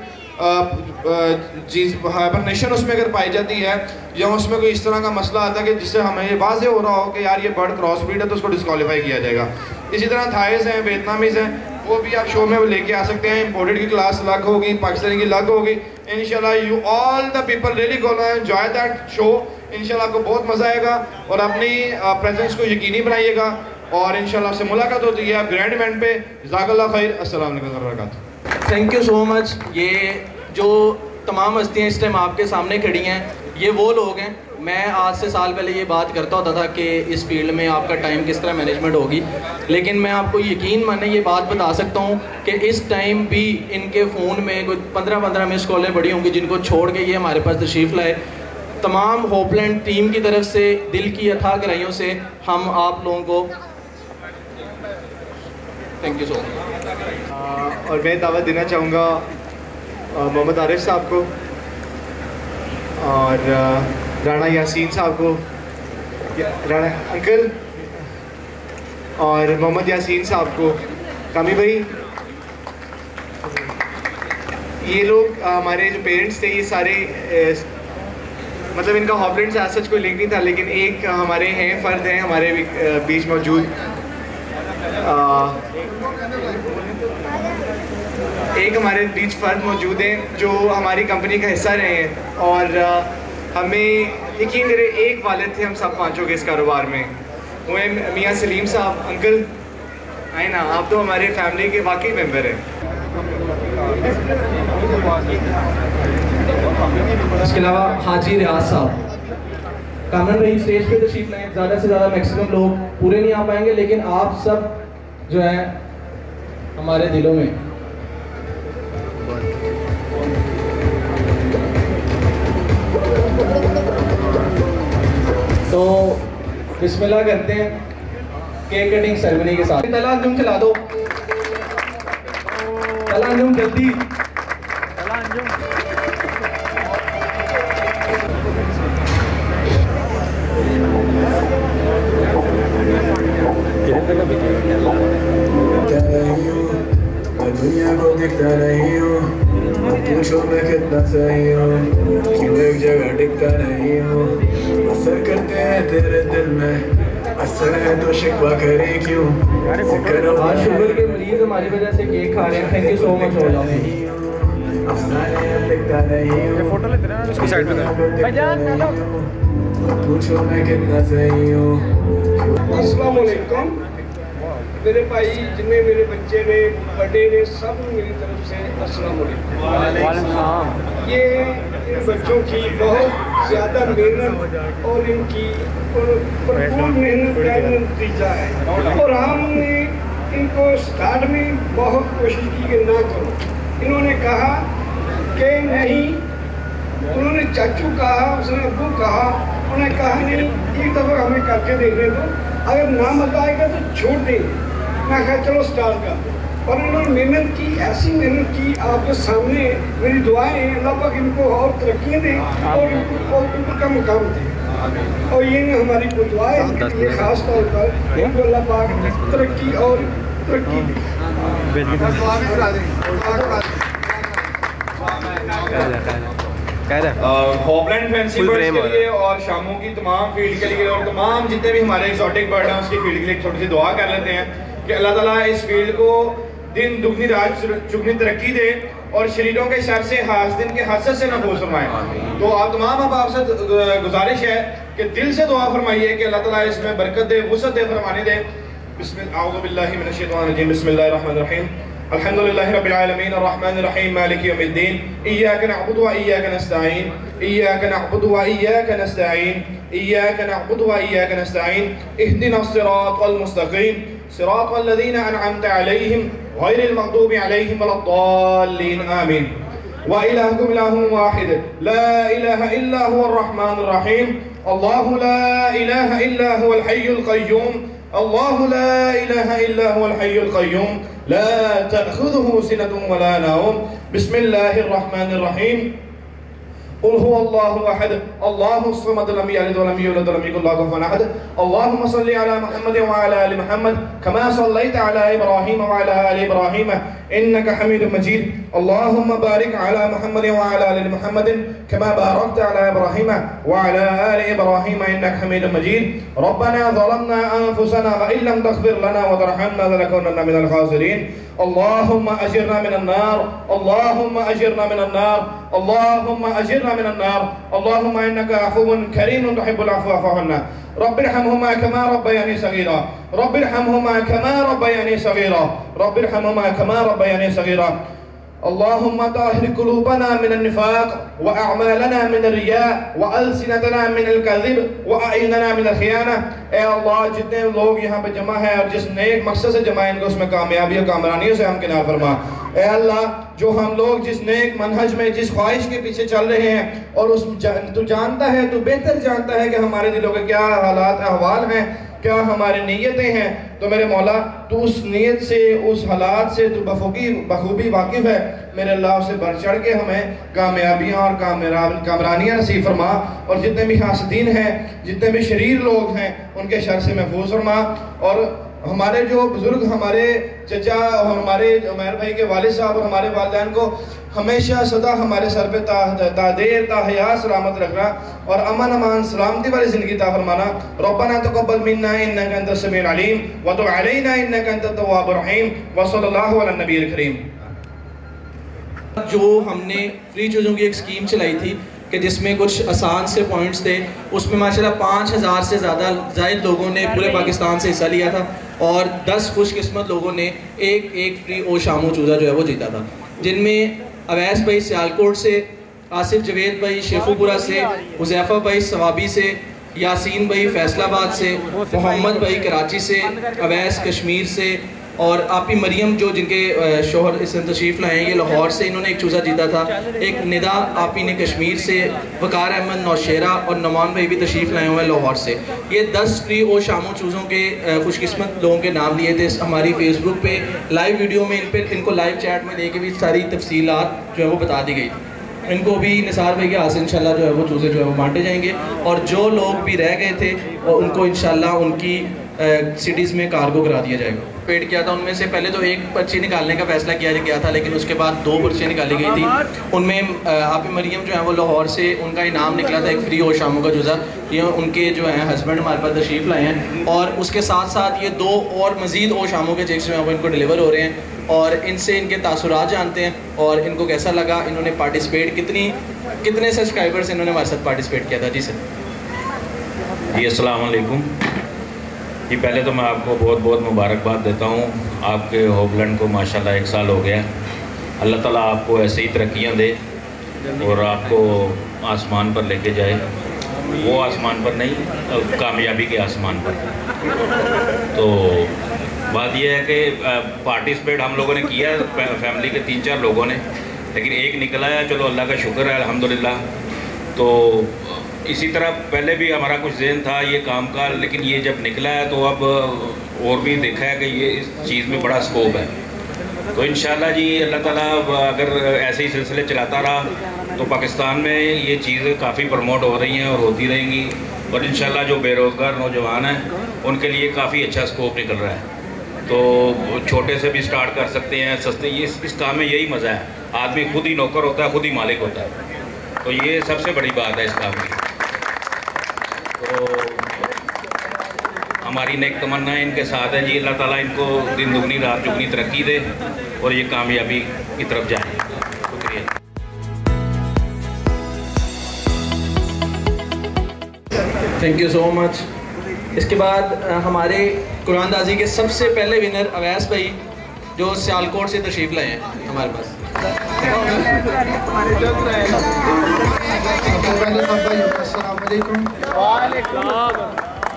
चीज़ हाइबरनेशन उसमें अगर पाई जाती है या उसमें कोई इस तरह का मसला आता है कि जिससे हमें ये वाज़ेह हो रहा हो कि यार ये बर्ड क्रॉस ब्रीड है, तो उसको डिस्क्वालीफाई किया जाएगा। इसी तरह थाईस हैं, वियतनामीज़ हैं, वो भी आप शो में लेके आ सकते हैं। इम्पोर्टेड की क्लास अलग होगी, पाकिस्तानी की अलग होगी। इंशाल्लाह you all the people really gonna enjoy that show. इंशाल्लाह आपको बहुत मज़ा आएगा और अपनी प्रेजेंस को यकीनी बनाइएगा। और इंशाल्लाह आपसे मुलाकात होती है ग्रैंड इवेंट पे। जज़ाकल्लाह खैर, अस्सलाम वालेकुम व रहमतुल्लाह। Thank you so much. ये जो तमाम हस्तियाँ इस टाइम आपके सामने खड़ी हैं, ये वो लोग हैं। मैं आज से साल पहले ये बात करता होता था कि इस फील्ड में आपका टाइम किस तरह मैनेजमेंट होगी, लेकिन मैं आपको यकीन माने ये बात बता सकता हूँ कि इस टाइम भी इनके फ़ोन में कोई 15-15 मिस कॉलें पड़ी होंगी जिनको छोड़ के ये हमारे पास तशरीफ़ लाए। तमाम होपलैंड टीम की तरफ से दिल की अथाह गहराइयों से हम आप लोगों को थैंक यू सो मच। और मैं दावत देना चाहूँगा मोहम्मद आरिफ साहब को और राणा यासीन साहब को, राणा अंकल और मोहम्मद यासीन साहब को। कामी भाई, ये लोग हमारे जो पेरेंट्स थे, ये सारे मतलब इनका हॉपलैंड से आज सच कोई लिंक नहीं था, लेकिन एक हमारे हैं फ़र्द हैं हमारे बीच मौजूद। एक हमारे बीच फ़र्द मौजूद हैं जो हमारी कंपनी का हिस्सा रहे हैं और हमें यकीन करें एक वालिद थे हम सब पाँचों के इस कारोबार में, वो हैं मियाँ सलीम साहब। अंकल आए ना, आप तो हमारे फैमिली के वाकई मेंबर हैं। इसके अलावा हाजी रियाज साहब, कामरान भाई स्टेज पे तशरीफ लाएं। ज़्यादा से ज़्यादा मैक्सिमम लोग पूरे नहीं आ पाएंगे, लेकिन आप सब जो है हमारे दिलों में। तो बिस्मिल्लाह करते हैं केक कटिंग सेरेमनी के साथ। तला अंजुम चला दो, तला अंजुम जल्दी। दुनिया को दिखता नहीं हूँ, पूछो मैं कितना सही हूँ, क्यों एक जगह टिकता नहीं हूँ। असर करते हैं तेरे दिल में, असर है तो शिकवा करे क्यों। आज शुगर के मरीज हमारी वजह से केक खा रहे हैं। Thank you so much. हो जाओ, अफसाने दिखता नहीं हूँ, फोटो लेते हैं उसकी साइड में, पूछो मैं कितना सही हूँ। अस्सलाम वालेकुम मेरे भाई, जिन्हें मेरे बच्चे ने, बड़े ने, सब मेरी तरफ से अस्सलाम वालेकुम। ये इन बच्चों की बहुत ज़्यादा मेहनत और इनकी भरपूर मेहनत का नतीजा है। और हमने इनको स्टार्ट में बहुत कोशिश की कि ना करो, इन्होंने कहा कि नहीं, उन्होंने चाचू कहा, उसने अब्बू कहा, उन्होंने कहा नहीं एक दफ़ा हमें करके देखने दो, अगर ना मजा आएगा तो छोड़ देंगे। मैं कहा चलो स्टार्ट कर। और इन्होंने मेहनत की, ऐसी मेहनत की आपके सामने। मेरी दुआएं हैं अल्लाह पाक इनको और तरक्कियाँ दें और इनको का मुकाम दें। और ये हमारी कोई दुआ है, ये ख़ास तौर पर इनको अल्लाह पाक तरक्की और तरक्की दें। हॉपलैंड फैंसी बर्ड्स के लिए और शामों की तमाम फील्ड के लिए और तमाम जितने भी हमारे एक्सोटिक बर्ड हैं उसकी फील्ड के लिए छोटी सी दुआ कर लेते हैं कि अल्लाह ताला इस फील्ड को दिन दुगनी रात चुगनी तरक्की दे और शरीरों के शर से, हासदिन के हसद से महफूज फरमाए। तो आप तमाम अब आपसे गुजारिश है कि दिल से दुआ फरमाइए कि अल्लाह ताला इसमें बरकत दे, वुसअत दे, फरमाने दे। बिस्मिल्लाहिर्रहमानिर्रहीम अल्हम्दुलिल्लाहि रब्बिल आलमीन अर्रहमानिर्रहीम मालिकि यौमिद्दीन इय्याका नअबुदु व इय्याका नस्तईन इय्याका नअबुदु व इय्याका नस्तईन इय्याका नअबुदु व इय्याका नस्तईन इहदिनस सिरातल मुस्तकीम सिरातल लज़ीना अनअमता अलैहिम गैरिल मग़दूबि अलैहिम वलद्दाल्लीन आमीन। व इलाहुकुम इलाहुन वाहिद ला इलाहा इल्ला हुवर रहमानुर रहीम अल्लाहु ला इलाहा इल्ला हुवल हय्युल क़य्यूम अल्लाहु ला इलाहा इल्ला हुवल हय्युल क़य्यूम ला तअख़ुज़ुहु सिनतुन वला नौम बिस्मिल्लाहिर रहमानिर रहीम क़ुल हुवल्लाहु अहद अल्लाहुस समद लम यलिद व लम यूलद व लम यकुल लहु कुफुवन अहद अल्लाहुम्मा सल्लि अला मुहम्मद व अला आलि मुहम्मद कमा सल्लैता अला इब्राहीम व अला आलि इब्राहीम इन्नका हमीदुम मजीद अल्लाहुम्मा बारिक अला मुहम्मद व अला आलि मुहम्मद कमा बारकता अला इब्राहीम व अला आलि इब्राहीम इन्नका हमीदुम मजीद रब्बना ज़लमना अनफुसना व इन लम तग़फिर लना व तरहमना लनकुनन्ना मिनल ख़ासिरीन अल्लाहुम्मा अजिरना मिनन नार अल्लाहुम्मा अजिरना मिनन नार अल्लाहुम्मा अजिरना मिनन नार अल्लाहुम्मा इन्नका अफ़ुव्वुन करीमुन तुहिब्बुल अफ़्व फ़अफ़ु अन्ना रब्बिरहमहुमा कमा रब्बयानी सगीरा रब्बिरहमहुमा कमा रब्बयानी सगीरा रब्बिरहमहुमा कमा रब्बयानी सगीरा अल्लाहुम्मा ताहिर कुलूबना मिनन निफाक व अअमालना मिनर रिया व अलसिनतना मिनल कज़िब व अअयुनना मिनल खियाना। ए अल्लाह, जितने लोग यहाँ पे जमा है और जिस नेक मकसद से जमा है इनको उसमें कामयाबी और कामरानियों से हम किनार फरमा। ए अल्लाह, जो हम लोग जिस नेक मनहज में, जिस ख्वाहिश के पीछे चल रहे हैं और उस तू जानता है, तू बेहतर जानता है कि हमारे दिलों के क्या हालात अहवाल हैं, क्या हमारी नीयतें हैं। तो मेरे मौला, तू उस नीयत से, उस हालात से तू बखूबी वाकिफ़ है। मेरे अल्लाह, से बढ़ चढ़ के हमें कामयाबियाँ और कामरानियाँ नसीब फरमा और जितने भी हासदीन हैं, जितने भी शरीर लोग हैं, उनके शर से महफूज फरमा। और हमारे जो बुजुर्ग, हमारे चचा और हमारे उमैर भाई के वालिद साहब और हमारे वालिदैन को हमेशा सदा हमारे सर पे तादेर ताहयात सलामत रखना और अमन अमान सलामती वाली ज़िंदगी ता फरमाना। रब्बना तक़ब्बल मिन्ना इन्नका अंतस समीउल अलीम व तुब अलैना इन्नका अंतत तव्वाबुर रहीम व सल्लल्लाहु अला नबील करीम। जो हमने फ्री चीज़ों की एक स्कीम चलाई थी कि जिसमें कुछ आसान से पॉइंट्स थे, उसमें माशाल्लाह 5000 से ज़्यादा ज़ायद लोगों ने पूरे पाकिस्तान से हिस्सा लिया था और 10 खुशकिस्मत लोगों ने एक फ्री ओ शामू चूज़ा जो है वो जीता था, जिनमें अवैस भाई सियालकोट से, आसिफ जवेद भाई शेखुपुरा से, हुज़ैफ़ा भाई सवाबी से, यासीन भाई फैसलाबाद से, मोहम्मद भाई कराची से, अवैस कश्मीर से और आपी मरियम जो जिनके शोहर इस तशरीफ़ लाए हैं ये लाहौर से, इन्होंने एक चूज़ा जीता था। एक निदा आपी ने कश्मीर से, वकार अहमद नौशेरा और नमान भाई भी तशरीफ़ लाए हुए हैं लाहौर से। ये 10 फ्री और शामों चूज़ों के खुशकिस्मत लोगों के नाम लिए थे। हमारी फेसबुक पे लाइव वीडियो में इनको लाइव चैट में लेके भी सारी तफसीलात जो है वो बता दी गई। इनको भी निसार भाई के हाथ से इंशाल्लाह जो है वो चूज़े जो है वो बांटे जाएंगे और जो लोग भी रह गए थे उनको इंशाल्लाह उनकी सिटीज़ में कार्गो करा दिया जाएगा। पेड किया था, उनमें से पहले तो एक पर्ची निकालने का फैसला किया गया था, लेकिन उसके बाद 2 पर्ची निकाली गई थी। उनमें आप मरियम जो है वो लाहौर से, उनका इनाम निकला था एक फ्री और शामों का चूज़ा। ये उनके जो है हस्बैंड हमारे पास तशरीफ़ लाए हैं और उसके साथ साथ ये 2 और मज़ीद और शामों के चेक्स जो हैं वो इनको डिलीवर हो रहे हैं और इनसे इनके तासुरात जानते हैं और इनको कैसा लगा, इन्होंने पार्टिसिपेट कितने सब्सक्राइबर्स इन्होंने हमारे साथ पार्टिसिपेट किया था। जी सर। जी अस्सलाम वालेकुम जी, पहले तो मैं आपको बहुत बहुत मुबारकबाद देता हूँ। आपके होपलैंड को माशाल्लाह 1 साल हो गया। अल्लाह ताला आपको ऐसे ही तरक्कियाँ दे और आपको आसमान पर लेके जाए, वो आसमान पर नहीं, कामयाबी के आसमान पर। तो बात यह है कि पार्टिसिपेट हम लोगों ने किया, फैमिली के 3-4 लोगों ने, लेकिन एक निकला है, चलो अल्लाह का शुक्र है अल्हम्दुलिल्लाह। तो इसी तरह पहले भी हमारा कुछ ज़हन था ये काम का, लेकिन ये जब निकला है तो अब और भी देखा है कि ये इस चीज़ में बड़ा स्कोप है। तो इंशाल्लाह जी अल्लाह ताला अगर ऐसे ही सिलसिले चलाता रहा तो पाकिस्तान में ये चीज़ें काफ़ी प्रमोट हो रही हैं और होती रहेंगी और इंशाल्लाह जो बेरोज़गार नौजवान हैं उनके लिए काफ़ी अच्छा स्कोप निकल रहा है। तो छोटे से भी स्टार्ट कर सकते हैं, सस्ते। ये इस काम में यही मज़ा है, आदमी खुद ही नौकर होता है, खुद ही मालिक होता है। तो ये सबसे बड़ी बात है इस काम की। तो हमारी नेक तमन्नाएं इनके साथ है जी, अल्लाह ताला इनको दिन दुगनी रात दुगनी तरक्की दे और ये कामयाबी की तरफ जाए। Thank you so much. इसके बाद हमारे कुरानदाजी के सबसे पहले विनर अवैस भाई जो सियालकोट से तशरीफ़ लाए हैं हमारे पास।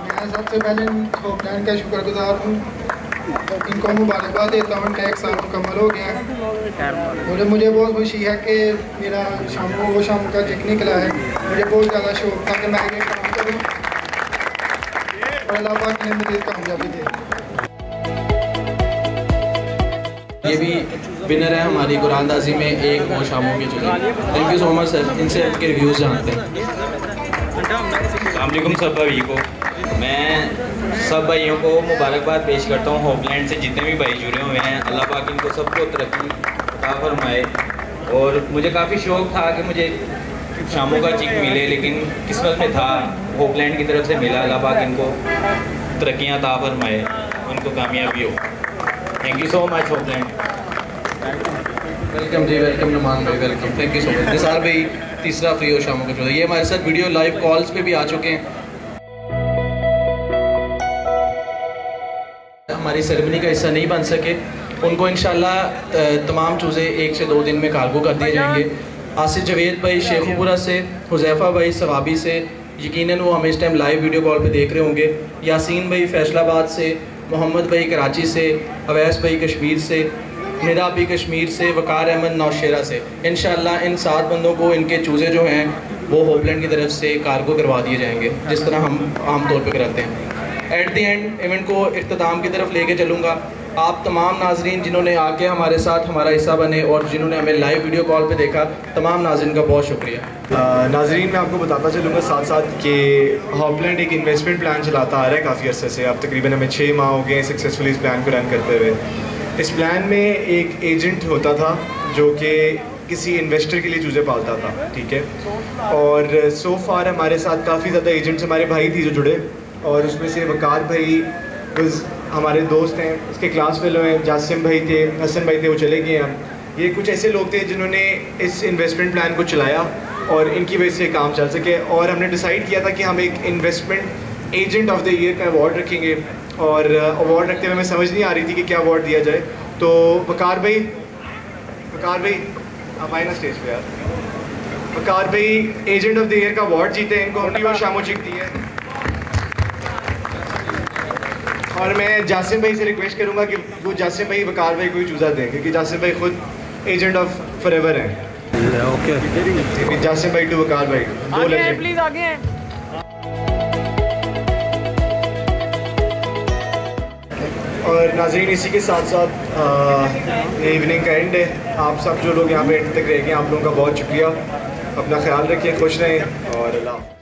मैं सबसे पहले होपलाइन का शुक्रगुजार हूँ, इनको मुबारकबाद देता हूँ। इनका 1 साल मुकम्मल हो गया। मुझे बहुत खुशी है कि मेरा शाम का चेक निकला है। मुझे बहुत ज़्यादा शौक था कि मैं ये काम करूँ और अल्लाह पाक ने मुझे कामयाबी दी। ये भी विनर है हमारी कुरानदाजी में एक वो शामों की चुनी। Thank you so much sir, इनसे आपके रिव्यूज़ जानते हैं। अस्सलामुअलैकुम सब भाई को, मैं सब भाइयों को मुबारकबाद पेश करता हूँ। होपलैंड से जितने भी भाई जुड़े हुए हैं, अल्लाह पाक इनको सबको तरक्की अता फरमाए। और मुझे काफ़ी शौक़ था कि मुझे शामों का चिक मिले, लेकिन किस्मत में था होपलैंड की तरफ से मिला। अल्लाह पाक इनको तरक्कियाँ अता फरमाए, उनको कामयाबी हो। Thank you so much Hopeland. Welcome ji, welcome Numan भाई, welcome. Thank you so much. Nisar भाई तीसरा फ्री हो शामों का चौथा, ये हमारे साथ वीडियो लाइव कॉल्स पे भी आ चुके हैं। हमारी सेरेमनी का हिस्सा नहीं बन सके, उनको इंशाल्लाह तमाम चूज़े 1 से 2 दिन में कार्गो कर दिए जाएंगे। आसिफ जवेद भाई शेखुपुरा से, हुज़ैफ़ा भाई सवाबी से, यकीनन वो हमें इस टाइम लाइव वीडियो कॉल पे देख रहे होंगे। यासीन भाई फैसलाबाद से, मोहम्मद भाई कराची से, अवैस भाई कश्मीर से, निदा भी कश्मीर से, वकार अहमद नौशेरा से। इंशाल्लाह इन 7 बंदों को इनके चूज़े जो हैं वो होपलैंड की तरफ से कार्गो करवा दिए जाएंगे, जिस तरह हम आम तौर पे कराते हैं। एट दी एंड इवेंट को इख्तिताम की तरफ लेके चलूँगा। आप तमाम नाजरीन जिन्होंने आके हमारे साथ हमारा हिस्सा बने और जिन्होंने हमें लाइव वीडियो कॉल पे देखा, तमाम नाजरीन का बहुत शुक्रिया। नाजरीन मैं आपको बताता चलूँगा साथ साथ कि होपलैंड एक इन्वेस्टमेंट प्लान चलाता आ रहा है काफ़ी अर्से से। अब तकरीबन हमें 6 माह हो गए सक्सेसफुली इस प्लान को रन करते हुए। इस प्लान में एक एजेंट होता था जो कि किसी इन्वेस्टर के लिए चूज़े पालता था, ठीक है। और सो फार हमारे साथ काफ़ी ज़्यादा एजेंट्स हमारे भाई थी जो जुड़े, और उसमें से वकार भाई हमारे दोस्त हैं, उसके क्लास फेलो हैं, जासिम भाई थे, हसन भाई थे, वो चले गए हैं। ये कुछ ऐसे लोग थे जिन्होंने इस इन्वेस्टमेंट प्लान को चलाया और इनकी वजह से काम चल सके। और हमने डिसाइड किया था कि हम एक investment agent of the year का अवार्ड रखेंगे, और अवार्ड रखते हुए हमें समझ नहीं आ रही थी कि क्या अवार्ड दिया जाए। तो वकार भाई आप आए ना स्टेज पे यार। वकार भाई एजेंट ऑफ द ईयर का अवार्ड जीते हैं, इनको हमने शामो चिक दी है। और मैं जासिम भाई से रिक्वेस्ट करूंगा कि वो जासिम भाई वकार भाई को ही चूज़ा दें, क्योंकि जासिम भाई खुद एजेंट ऑफ फॉरएवर हैं। ओके, जासिम भाई टू वकार भाई, दो लेजेंड प्लीज आगे हैं। और नाज़रीन इसी के साथ साथ ये इवनिंग का एंड है। आप सब जो लोग यहाँ पे एंड तक रह गए, आप लोगों का बहुत शुक्रिया। अपना ख्याल रखिए, खुश रहें और अल्लाह।